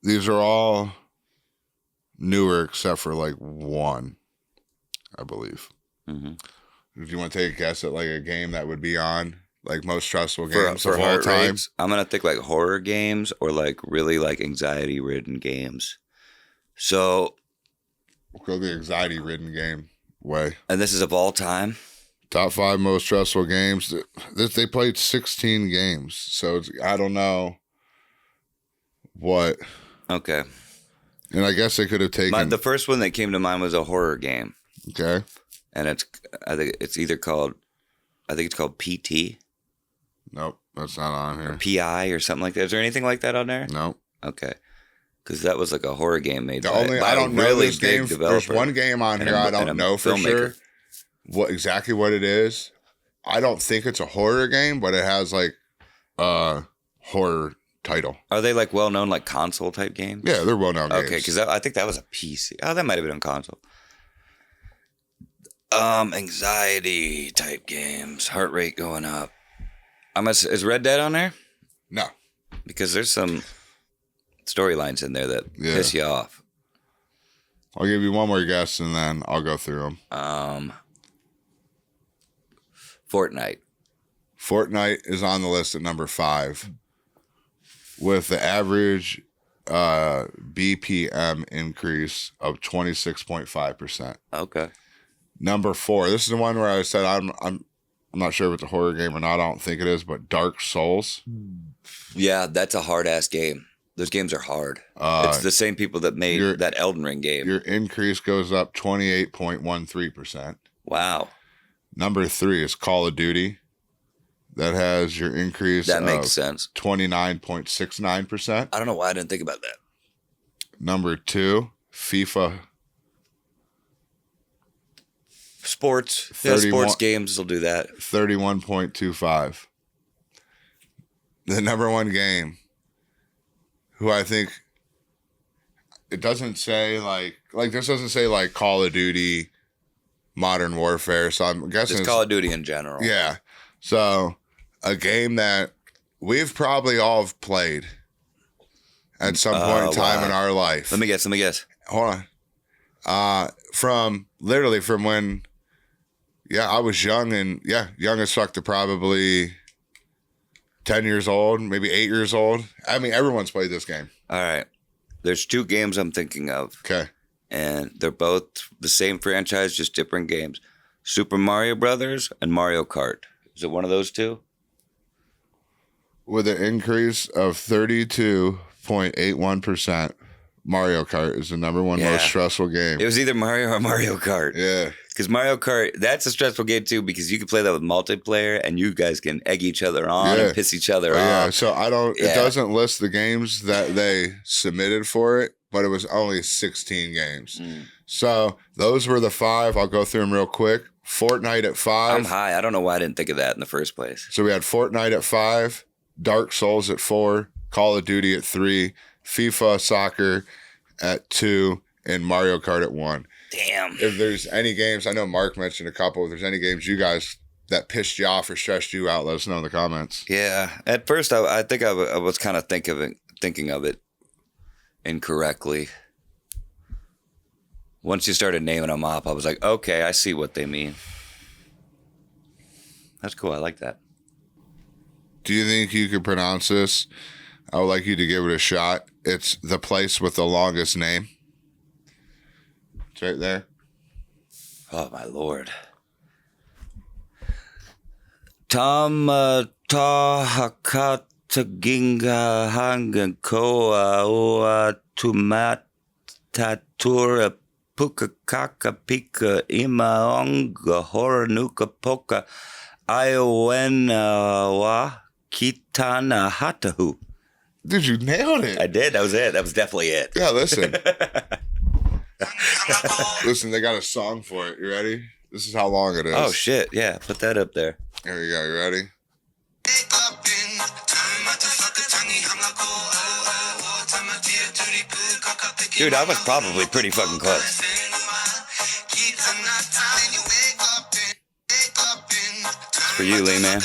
These are all newer except for like one, I believe. Mm-hmm. If you want to take a guess at like a game that would be on like most stressful games of all time, I'm gonna think like horror games or like really like anxiety ridden games. So we'll go the anxiety ridden game way. And this is of all time. Top 5 most stressful games. They played 16 games, so I don't know what. Okay. And I guess they could have taken the first one that came to mind was a horror game. Okay. And I think it's called PT. Nope, that's not on here. Or PI or something like that. Is there anything like that on there? No. Okay. Because that was like a horror game made by I don't know really this game. There's one game on here I don't know for sure exactly what it is. I don't think it's a horror game, but it has like a horror title. Are they like well-known like console type games? Yeah, they're well-known games. Okay, because I think that was a PC. Oh, that might have been on console. Anxiety type games, heart rate going up. Is Red Dead on there? No. Because there's some storylines in there that piss you off. I'll give you one more guess and then I'll go through them. Fortnite. Fortnite is on the list at number 5 with the average BPM increase of 26.5%. Okay. Number 4. This is the one where I said I'm not sure if it's a horror game or not. I don't think it is, but Dark Souls. Yeah, that's a hard ass game. Those games are hard. It's the same people that made that Elden Ring game. Your increase goes up 28.13%. Wow. Number 3 is Call of Duty. That has your increase. That makes sense. 29.69%. I don't know why I didn't think about that. Number 2, FIFA. Sports. Sports games will do that. 31.25. The number 1 game, who I think, it doesn't say like this doesn't say like Call of Duty, Modern Warfare. So I'm guessing it's Call of Duty in general. Yeah. So a game that we've probably all played at some point in time in our life. Let me guess. Hold on. From when, I was young and young as fuck to probably 10 years old, maybe 8 years old. I mean, everyone's played this game. All right. There's 2 games I'm thinking of. Okay. And they're both the same franchise, just different games. Super Mario Brothers and Mario Kart. Is it one of those 2? With an increase of 32.81%, Mario Kart is the number 1 most stressful game. It was either Mario or Mario Kart. Yeah. Because Mario Kart, that's a stressful game too, because you can play that with multiplayer and you guys can egg each other on and piss each other off. Yeah, so it doesn't list the games that they submitted for it but it was only 16 games. So those were the 5. I'll go through them real quick. Fortnite at 5. I'm high. I don't know why I didn't think of that in the first place. So we had Fortnite at 5, Dark Souls at 4, Call of Duty at 3, FIFA Soccer at 2, and Mario Kart at 1. Damn. If there's any games, I know Mark mentioned a couple. If there's any games you guys that pissed you off or stressed you out, let us know in the comments. Yeah. At first, I think I was kind of thinking of it incorrectly. Once you started naming them off, I was like, okay, I see what they mean. That's cool. I like that. Do you think you could pronounce this? I would like you to give it a shot. It's the place with the longest name. It's right there. Oh, my Lord. Tom Tahakata Ginga Hangan Koa Oa Tumatatura Puka Kaka Pika Imaonga Horanuka Poka Iowenawa Kitana Hatahu. Dude, you nailed it. I did. That was it. That was definitely it. Yeah, listen. Listen, they got a song for it. You ready? This is how long it is. Oh, shit. Yeah, put that up there. Here you go. You ready? Dude, I was probably pretty fucking close. It's for you, Lee, man.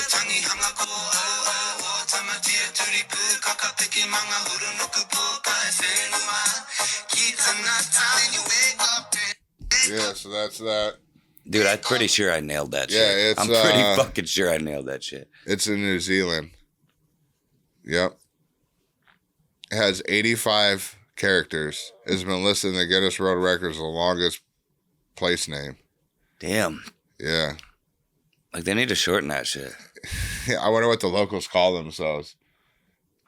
Yeah, so that's that. Dude, I'm pretty sure I nailed that shit. Yeah, it's... I'm pretty fucking sure I nailed that shit. It's in New Zealand. Yep. It has 85 characters. It's been listed in the Guinness World Records as the longest place name. Damn. Yeah. Like, they need to shorten that shit. Yeah, I wonder what the locals call themselves.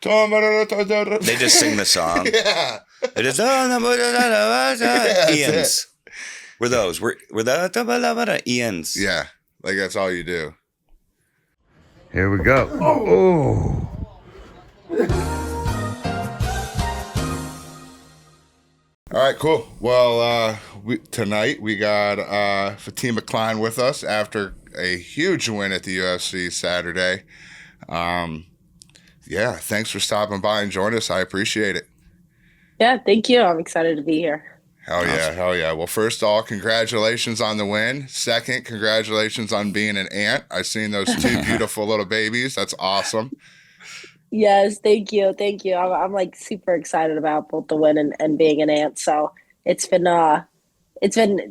They just sing the song. Yeah. It is Ian's. We're those. We're the Ian's. Yeah. Like, that's all you do. Here we go. Oh. All right, cool. Well, tonight we got Fatima Kline with us after a huge win at the UFC Saturday. Yeah, thanks for stopping by and joining us. I appreciate it. Yeah, thank you. I'm excited to be here. Hell yeah, hell yeah. Well, first of all, congratulations on the win. Second, congratulations on being an aunt. I've seen those 2 beautiful little babies. That's awesome. Yes, thank you. Thank you. I'm like super excited about both the win and being an aunt. So it's been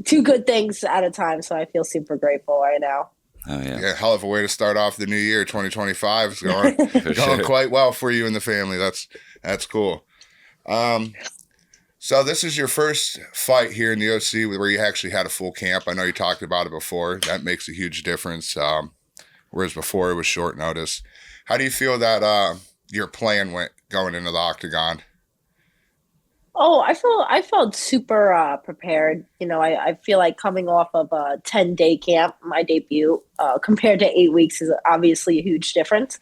2 good things at a time. So I feel super grateful right now. Oh, yeah. Yeah, hell of a way to start off the new year. 2025 is going quite well for you and the family. That's cool. So this is your first fight here in the UFC where you actually had a full camp. I know you talked about it before. That makes a huge difference. Whereas before it was short notice. How do you feel that your plan went going into the octagon? Oh, I felt super prepared. You know, I feel like coming off of a 10-day camp, my debut, compared to 8 weeks is obviously a huge difference.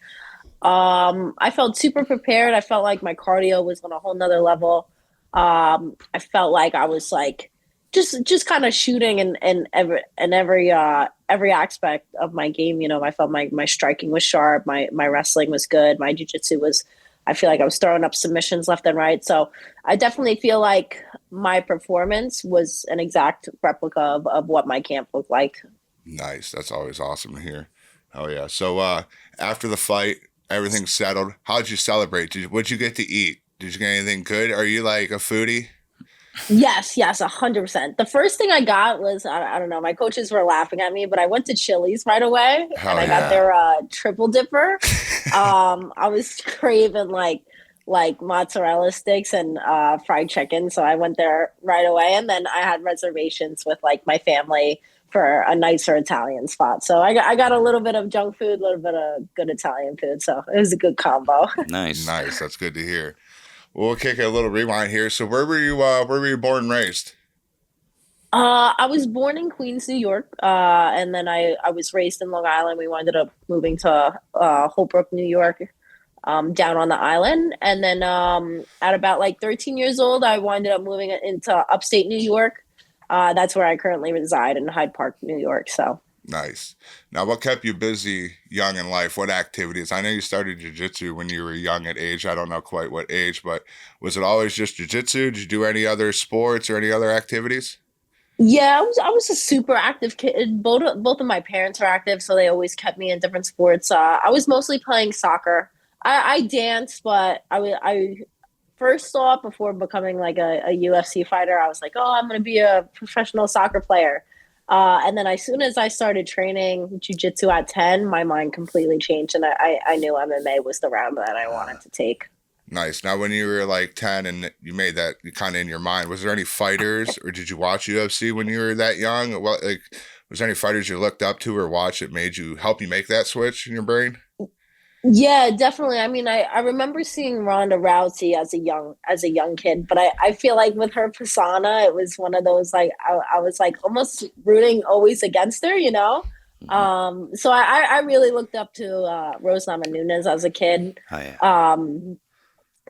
I felt super prepared. I felt like my cardio was on a whole nother level. I felt like I was like just kind of shooting in every aspect of my game. You know, I felt my striking was sharp, my wrestling was good, my jiu-jitsu was. I feel like I was throwing up submissions left and right. So I definitely feel like my performance was an exact replica of what my camp looked like. Nice. That's always awesome to hear. Oh yeah. So after the fight, everything's settled. How'd you celebrate? What'd you get to eat? Did you get anything good? Are you like a foodie? Yes, 100%. The first thing I got was, I don't know, my coaches were laughing at me, but I went to Chili's right away and I got their triple dipper. I was craving like mozzarella sticks and fried chicken. So I went there right away. And then I had reservations with like my family for a nicer Italian spot. So I got a little bit of junk food, a little bit of good Italian food. So it was a good combo. Nice. That's good to hear. We'll kick a little rewind here. So where were you born and raised? I was born in Queens, New York. And then I was raised in Long Island. We wound up moving to Holbrook, New York. down on the island. And then at about like 13 years old, I winded up moving into upstate New York. That's where I currently reside in Hyde Park, New York. So nice. Now, what kept you busy young in life? What activities? I know you started jiu-jitsu when you were young at age. I don't know quite what age, but was it always just jiu-jitsu? Did you do any other sports or any other activities? Yeah, I was a super active kid. Both of my parents were active, so they always kept me in different sports. I was mostly playing soccer. I danced, but I first thought before becoming like a UFC fighter, I was like, oh, I'm going to be a professional soccer player. And then as soon as I started training jiu-jitsu at 10, my mind completely changed, and I knew MMA was the route that I wanted to take. Nice. Now, when you were like 10 and you made that kind of in your mind, was there any fighters or did you watch UFC when you were that young? Well, like, was there any fighters you looked up to or watched that made you help you make that switch in your brain? Yeah, definitely. I mean, I remember seeing Ronda Rousey as a young kid, but I feel like with her persona, it was one of those like I was like almost rooting always against her, you know? So I really looked up to Rose Namajunas as a kid. Oh, yeah.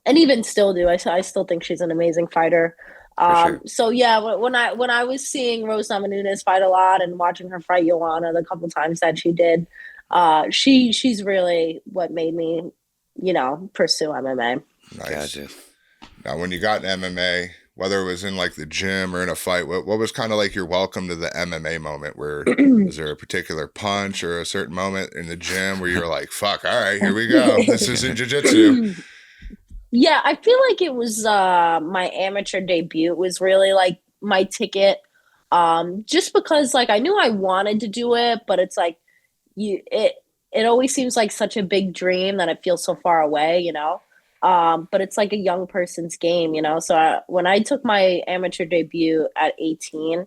And even still do. I still think she's an amazing fighter. Sure. So yeah, when I was seeing Rose Namajunas fight a lot and watching her fight Joanna the couple times that she did, she's really what made me, pursue MMA. Nice. Gotcha. Now, when you got in MMA, whether it was in like the gym or in a fight, what was kind of like your welcome to the MMA moment? Where was there a particular punch or a certain moment in the gym where you were like, "Fuck, all right, here we go. This is in jiu-jitsu." Yeah, I feel like it was my amateur debut was really like my ticket. Just because like I knew I wanted to do it, but it's like it always seems like such a big dream that it feels so far away, but it's like a young person's game, So when I took my amateur debut at 18,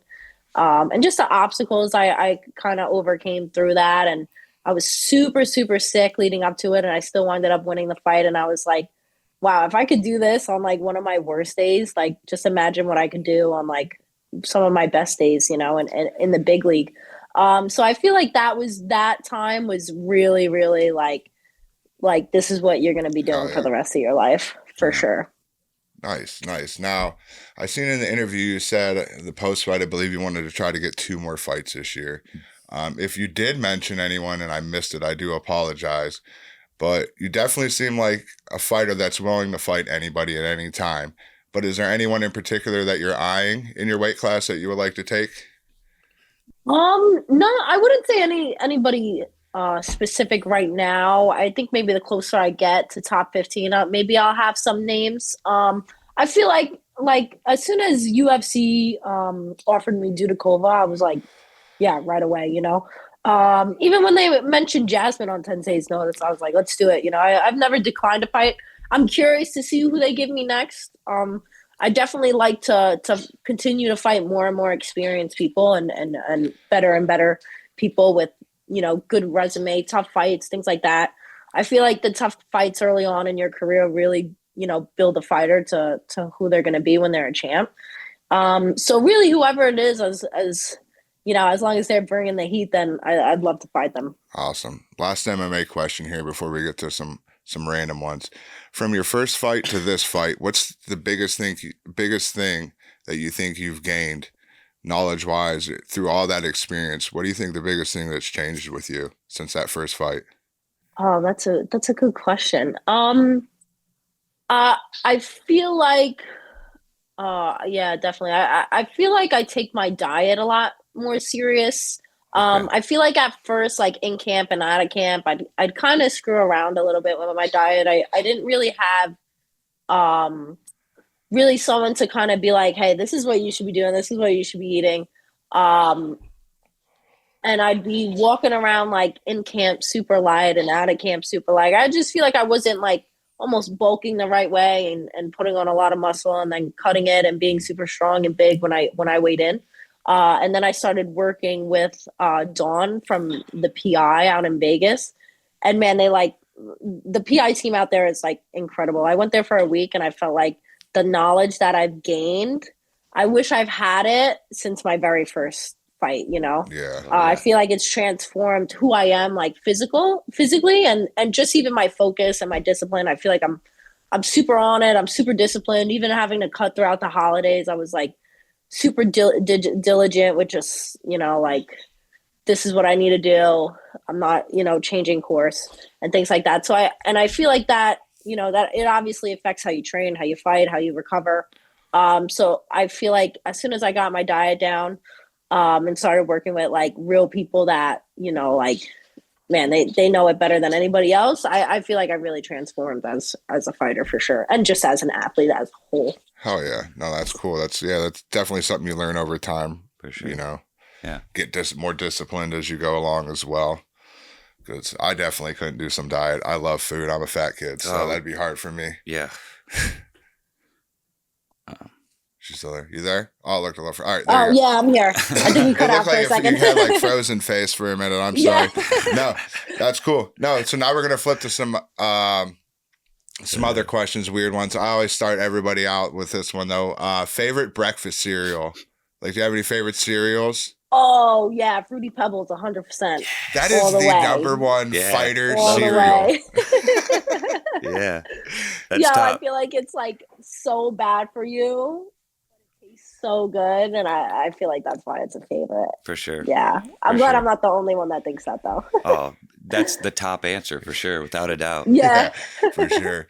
and just the obstacles I kind of overcame through that, and I was super, super sick leading up to it, and I still ended up winning the fight, and I was like, wow, if I could do this on like one of my worst days, like just imagine what I could do on like some of my best days, and in the big league. So I feel like that time was really, really like this is what you're going to be doing for the rest of your life, for sure. Nice. Now, I seen in the interview you said the post fight, I believe you wanted to try to get 2 more fights this year. If you did mention anyone and I missed it, I do apologize. But you definitely seem like a fighter that's willing to fight anybody at any time. But is there anyone in particular that you're eyeing in your weight class that you would like to take? No, I wouldn't say anybody specific right now. I think maybe the closer I get to top 15, maybe I'll have some names. I feel like as soon as UFC offered me Dudakova, I was like, yeah, right away, Even when they mentioned Jasmine on Tensei's Notice, I was like, let's do it. I've never declined a fight. I'm curious to see who they give me next. I definitely like to continue to fight more and more experienced people and better people with, good resume, tough fights, things like that. I feel like the tough fights early on in your career really, build a fighter to who they're going to be when they're a champ. So really whoever it is, as long as they're bringing the heat, then I'd love to fight them. Awesome. Last MMA question here before we get to some random ones. From your first fight to this fight, what's the biggest thing that you think you've gained knowledge-wise through all that experience? What do you think the biggest thing that's changed with you since that first fight? Oh, that's a good question. I feel like, yeah, definitely. I feel like I take my diet a lot more serious. I feel like at first, like in camp and out of camp, I'd kind of screw around a little bit with my diet. I didn't really have really someone to kind of be like, hey, this is what you should be doing. This is what you should be eating. And I'd be walking around like in camp super light and out of camp super light. I just feel like I wasn't like almost bulking the right way and putting on a lot of muscle and then cutting it and being super strong and big when I weighed in. And then I started working with Dawn from the PI out in Vegas. And man, the PI team out there is like incredible. I went there for a week and I felt like the knowledge that I've gained, I wish I've had it since my very first fight, you know? Yeah. I feel like it's transformed who I am, like physically, and just even my focus and my discipline. I feel like I'm super on it. I'm super disciplined. Even having to cut throughout the holidays, I was like super diligent with just, you know, like, this is what I need to do. I'm not, you know, changing course and things like that. So I feel like that, you know, that it obviously affects how you train, how you fight, how you recover. So I feel like as soon as I got my diet down, and started working with like real people that, you know, like, man, they know it better than anybody else. I feel like I really transformed as a fighter for sure. And just as an athlete as a whole. Hell yeah. No, that's cool. That's definitely something you learn over time. For sure. You know, yeah. Get more disciplined as you go along as well. Because I definitely couldn't do some diet. I love food. I'm a fat kid, so that'd be hard for me. Yeah. She's still there. You there? Oh, look, all right. Oh, yeah, I'm here. I think you cut out for a second. You had like frozen face for a minute. I'm sorry. No, that's cool. No, so now we're gonna flip to some other questions, weird ones. I always start everybody out with this one though. Favorite breakfast cereal? Like, do you have any favorite cereals? Oh yeah, Fruity Pebbles, 100%. That is the number one fighter cereal. Yeah, I feel like it's like so bad for you. It tastes so good, and I feel like that's why it's a favorite. For sure. Yeah, I'm glad I'm not the only one that thinks that though. Oh, that's the top answer for sure, without a doubt. Yeah, for sure.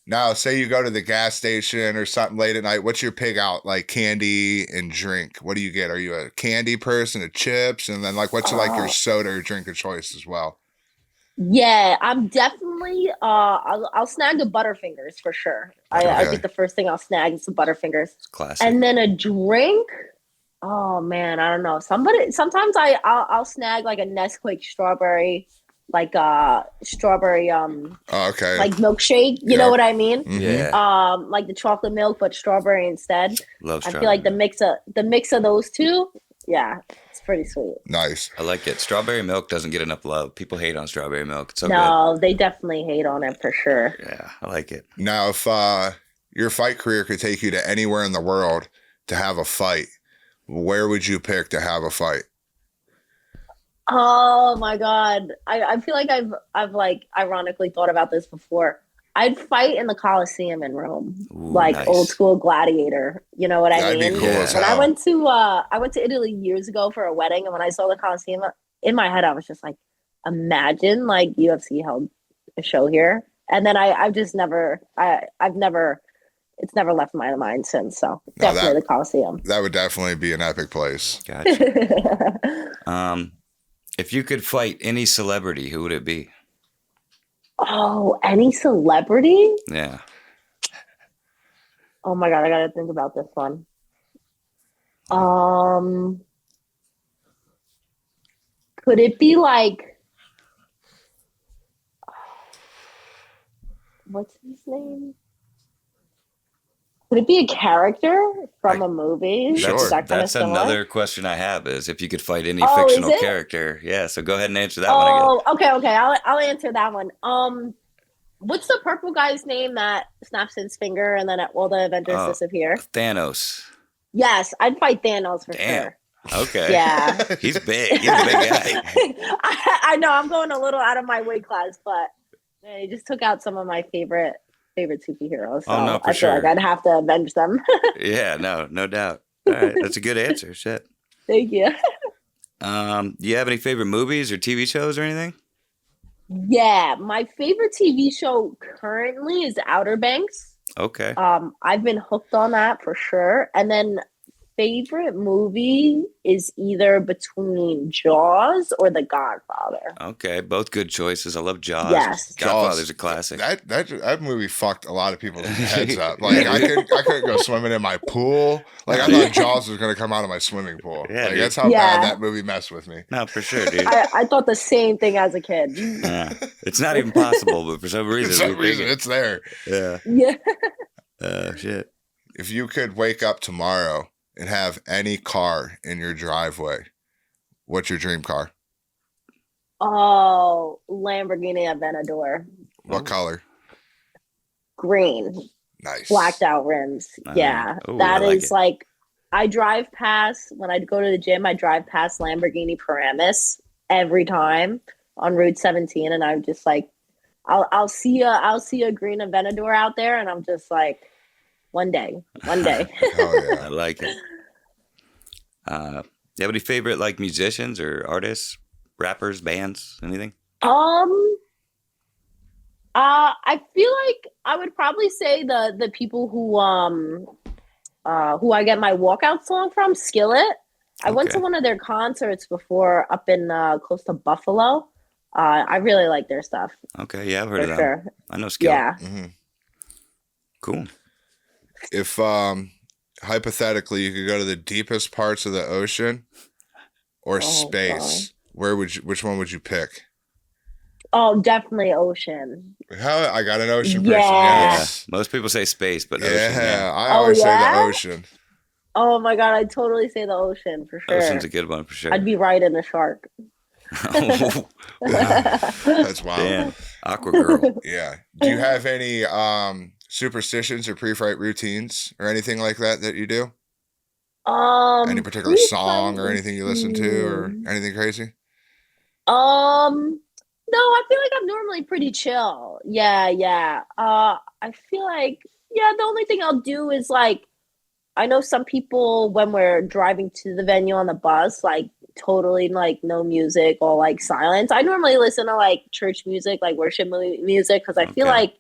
Now, say you go to the gas station or something late at night. What's your pick out? Like candy and drink. What do you get? Are you a candy person, a chips, and then like what's like your soda or drink of choice as well? Yeah, I'm definitely. I'll snag the Butterfingers for sure. I think the first thing I'll snag is the Butterfingers. Classic. And then a drink. Oh man, I don't know. Sometimes I'll snag like a Nesquik strawberry. Like strawberry okay, like milkshake, you know what I mean? Yeah. Like the chocolate milk but strawberry instead. Love strawberry. I feel like the mix of those two, yeah, it's pretty sweet. Nice. I like it. Strawberry milk doesn't get enough love. People hate on strawberry milk. It's so good. They definitely hate on it for sure. Yeah, I like it. Now, if your fight career could take you to anywhere in the world to have a fight, where would you pick to have a fight? Oh my God. I feel like I've like ironically thought about this before. I'd fight in the Coliseum in Rome. Ooh, like nice. Old school gladiator. You know what I mean? That'd be cool as hell. When I went to Italy years ago for a wedding, and when I saw the Coliseum, in my head I was just like, imagine like UFC held a show here. And then it's never left my mind since. So definitely the Coliseum. That would definitely be an epic place. Gotcha. If you could fight any celebrity, who would it be? Oh, any celebrity? Yeah. Oh my God, I gotta think about this one. Could it be like, what's his name? Could it be a character from a movie? That's another question I have is if you could fight any fictional character. Yeah, so go ahead and answer that one again. Oh, okay. I'll answer that one. What's the purple guy's name that snaps his finger and then all the Avengers disappear? Thanos. Yes, I'd fight Thanos for sure. Okay. Yeah. He's big. He's a big guy. I know I'm going a little out of my weight class, but he just took out some of my favorite superheroes. So no, for I feel like I'd have to avenge them. Yeah, no doubt. All right, that's a good answer. Shit. Thank you. Do you have any favorite movies or TV shows or anything? Yeah, my favorite TV show currently is Outer Banks. Okay. I've been hooked on that for sure. And then favorite movie is either between Jaws or The Godfather. Okay, both good choices. I love Jaws. Yes. Godfather's a classic. That movie fucked a lot of people's heads up. Like I couldn't go swimming in my pool. Like I thought Jaws was gonna come out of my swimming pool. Yeah, like, that's how bad that movie messed with me. No, for sure, dude. I thought the same thing as a kid. Yeah. It's not even possible, but for some reason, it's there. Yeah. Yeah. Shit. If you could wake up tomorrow and have any car in your driveway, what's your dream car? Oh, Lamborghini Aventador. What color? Green. Nice. Blacked out rims. Yeah. Ooh, that is like I drive past, when I go to the gym, I drive past Lamborghini Paramus every time on Route 17, and I'm just like, I'll see a green Aventador out there, and I'm just like, one day. Oh, yeah. I like it. You have any favorite like musicians or artists, rappers, bands, anything? I feel like I would probably say the people who I get my walkout song from, Skillet. I went to one of their concerts before up in close to Buffalo. I really like their stuff. Okay, yeah, I've heard of that. Sure. I know Skillet. Yeah. Mm-hmm. Cool. If hypothetically you could go to the deepest parts of the ocean or space, which one would you pick? Oh, definitely ocean. How I got an ocean person. Yeah. Yes. Most people say space, but ocean. Yeah. I always say the ocean. Oh my God, I'd totally say the ocean for sure. Ocean's a good one for sure. I'd be riding a shark. That's wild. Damn. Aqua girl. Yeah. Do you have any superstitions or pre-flight routines or anything like that you do? Any particular song or anything you listen to or anything crazy? No, I feel like I'm normally pretty chill. Yeah. I feel like, the only thing I'll do is like, I know some people when we're driving to the venue on the bus, like totally like no music or like silence. I normally listen to like church music, like worship music, because I feel like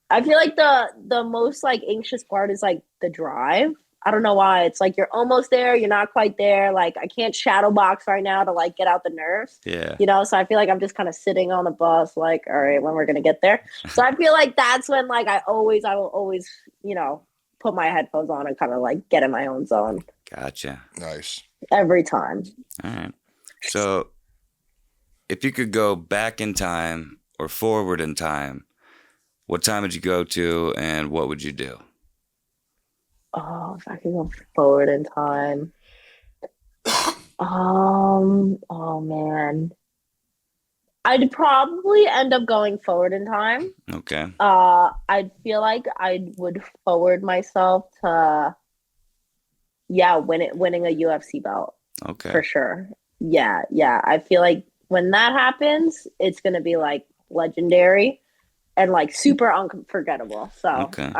the most like anxious part is like the drive. I don't know why. It's like you're almost there, you're not quite there. Like I can't shadow box right now to like get out the nerves. Yeah. So I feel like I'm just kind of sitting on the bus, like, all right, when we're gonna get there. So I feel like that's when like I will always, put my headphones on and kind of like get in my own zone. Gotcha. Nice. Every time. All right. So if you could go back in time or forward in time, what time would you go to and what would you do? Oh, if I could go forward in time. Oh man. I'd probably end up going forward in time. Okay. I'd feel like I would forward myself to winning a UFC belt. Okay. For sure. Yeah. I feel like when that happens, it's gonna be like legendary and like super unforgettable. So okay.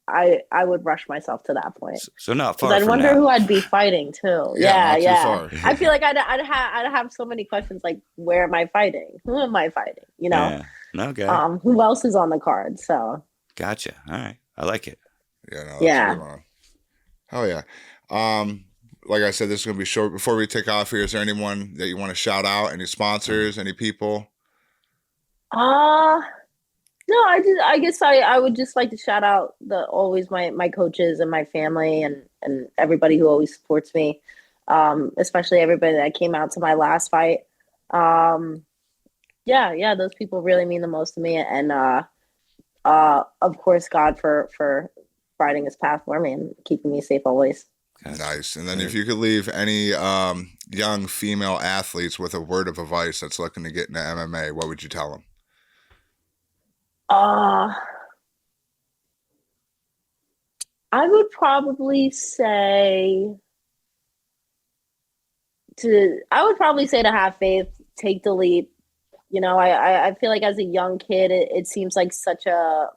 I would rush myself to that point. So not far. I'd wonder who I'd be fighting too. Yeah. Far. I feel like I'd have so many questions like, where am I fighting? Who am I fighting? Yeah. Okay. Who else is on the card? So. Gotcha. All right. I like it. Yeah. No, that's a good one. Hell yeah. Like I said, this is gonna be short. Before we take off here, is there anyone that you want to shout out? Any sponsors? Any people? No, I guess I would just like to shout out always my coaches and my family and everybody who always supports me, especially everybody that came out to my last fight. Yeah, those people really mean the most to me, and of course God for riding his path for me and keeping me safe always. Nice. And then if you could leave any young female athletes with a word of advice that's looking to get into MMA, what would you tell them? I would probably say to have faith, take the leap. I feel like as a young kid, it seems like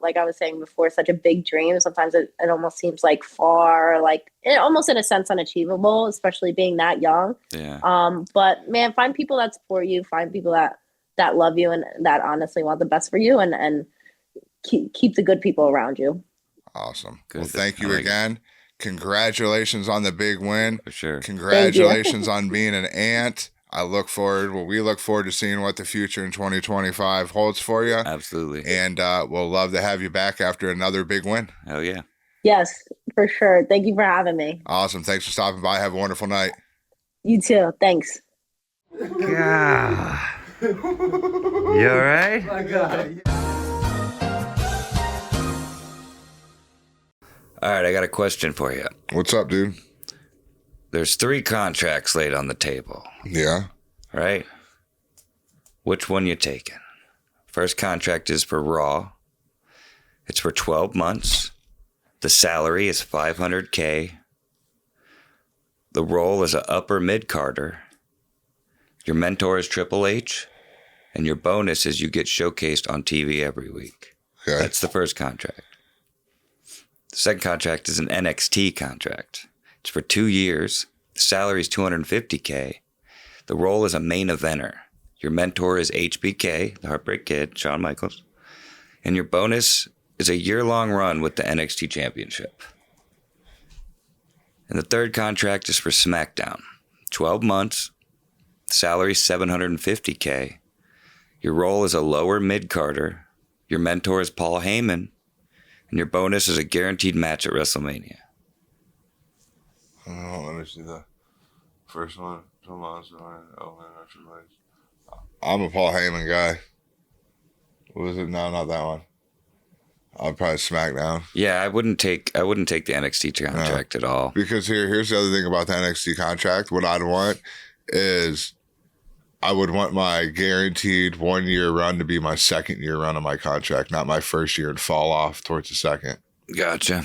like I was saying before, such a big dream. Sometimes it almost seems like far, like it almost in a sense unachievable, especially being that young. Yeah. But man, find people that support you, find people that love you and that honestly want the best for you, and keep the good people around you. Awesome. Good. Well, thank you again. Congratulations on the big win. For sure. Congratulations on being an aunt. We look forward to seeing what the future in 2025 holds for you. Absolutely. And we'll love to have you back after another big win. Hell yeah. Yes, for sure. Thank you for having me. Awesome. Thanks for stopping by. Have a wonderful night. You too. Thanks. God. You all right? My God. All right, I got a question for you. What's up, dude? There's 3 contracts laid on the table. Yeah. Right? Which one you taking? First contract is for Raw. It's for 12 months. The salary is $500K. The role is an upper mid-carder. Your mentor is Triple H. And your bonus is you get showcased on TV every week. Okay. That's the first contract. The second contract is an NXT contract. It's for 2 years. The salary is $250K. The role is a main eventer. Your mentor is HBK, the Heartbreak Kid, Shawn Michaels. And your bonus is a year-long run with the NXT Championship. And the third contract is for SmackDown. 12 months. Salary $750K. Your role is a lower mid-carder. Your mentor is Paul Heyman. And your bonus is a guaranteed match at WrestleMania. Oh, let me see the first one. I'm a Paul Heyman guy. What was it? No, not that one. I'd probably SmackDown. Yeah, I wouldn't take the NXT contract at all. Because here's the other thing about the NXT contract. What I'd want is I would want my guaranteed 1 year run to be my second year run of my contract, not my first year and fall off towards the second. Gotcha.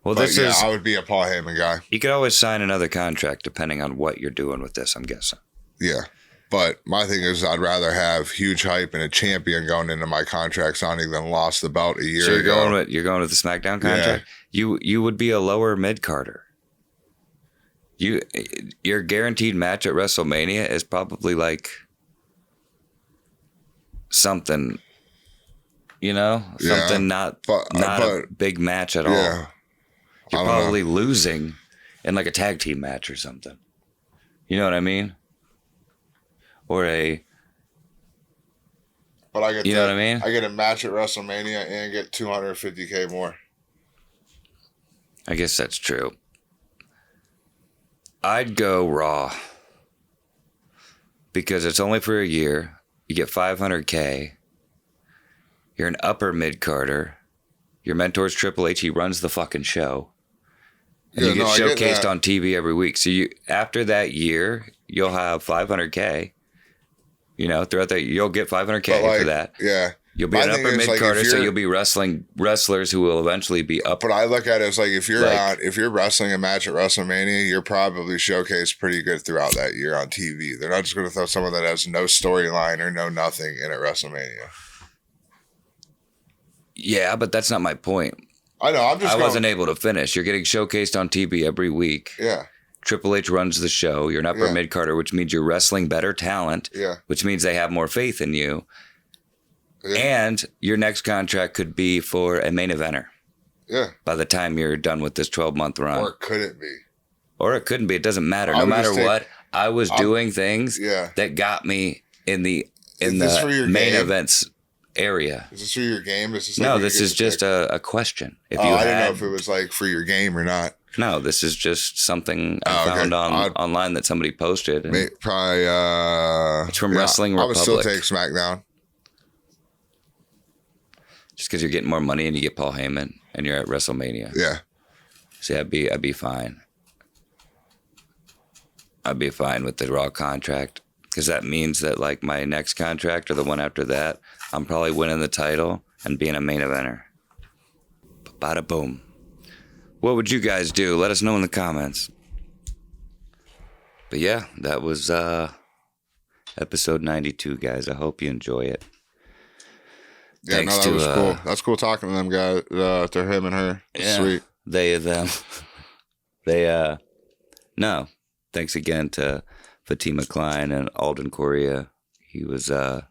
Well, I would be a Paul Heyman guy. You could always sign another contract depending on what you're doing with this, I'm guessing. Yeah. But my thing is I'd rather have huge hype and a champion going into my contract signing than lost the belt a year ago. So you're going with the SmackDown contract? Yeah. You would be a lower mid-carder. Your guaranteed match at WrestleMania is probably like something, something not a big match at all. You're probably losing in like a tag team match or something. You know what I mean? Or but I get know what I mean? I get a match at WrestleMania and get $250K more. I guess that's true. I'd go Raw because it's only for a year. You get $500K. You're an upper mid-carder. Your mentor's Triple H. He runs the fucking show. And you get showcased on TV every week. So after that year, you'll have $500K. Throughout that, you'll get $500K for that. Yeah. You'll be an upper mid-carder, so you'll be wrestling wrestlers who will eventually be up. But I look at it as like if you're wrestling a match at WrestleMania, you're probably showcased pretty good throughout that year on TV. They're not just going to throw someone that has no storyline or no nothing in at WrestleMania. Yeah, but that's not my point. I know. I wasn't able to finish. You're getting showcased on TV every week. Yeah. Triple H runs the show. You're an upper mid-carder, which means you're wrestling better talent. Yeah. Which means they have more faith in you. Yeah. And your next contract could be for a main eventer. Yeah. By the time you're done with this 12-month run. Or it couldn't be. Or it couldn't be. It doesn't matter. No matter what, I was doing things that got me in the main events area. Is this for your game? This is just a question. I didn't know if it was like for your game or not. No, this is just something I found online that somebody posted. Probably. It's from Wrestling Republic. I would still take SmackDown. Just because you're getting more money and you get Paul Heyman and you're at WrestleMania. Yeah. See, I'd be fine. I'd be fine with the Raw contract because that means that like my next contract or the one after that, I'm probably winning the title and being a main eventer. Bada boom. What would you guys do? Let us know in the comments. But yeah, that was episode 92, guys. I hope you enjoy it. Yeah, that was cool. That's cool talking to them guys, to him and her. Yeah, sweet. They, them. No. Thanks again to Fatima Kline and Alden Coria. He was, they're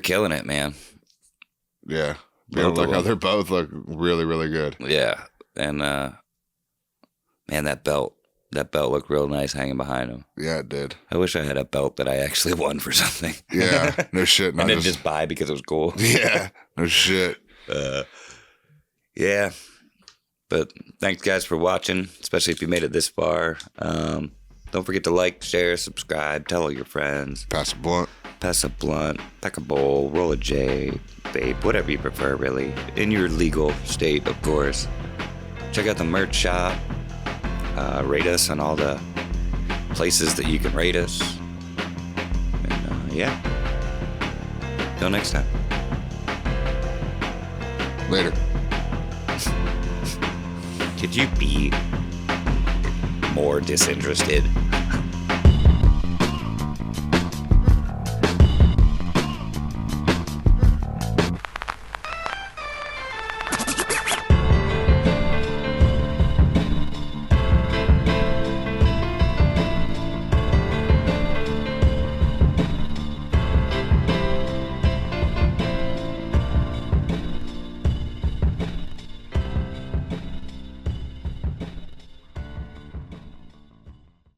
killing it, man. Yeah. They both look really, really good. Yeah. And, man, that belt looked real nice hanging behind him. Yeah, it did. I wish I had a belt that I actually won for something. Yeah, no shit. And then just buy because it was cool. Yeah, no shit. Yeah. But thanks, guys, for watching, especially if you made it this far. Don't forget to like, share, subscribe, tell all your friends. Pass a blunt. Pack a bowl, roll a J, vape, whatever you prefer, really. In your legal state, of course. Check out the merch shop. Rate us on all the places that you can rate us. And, yeah. Till next time. Later. Could you be more disinterested.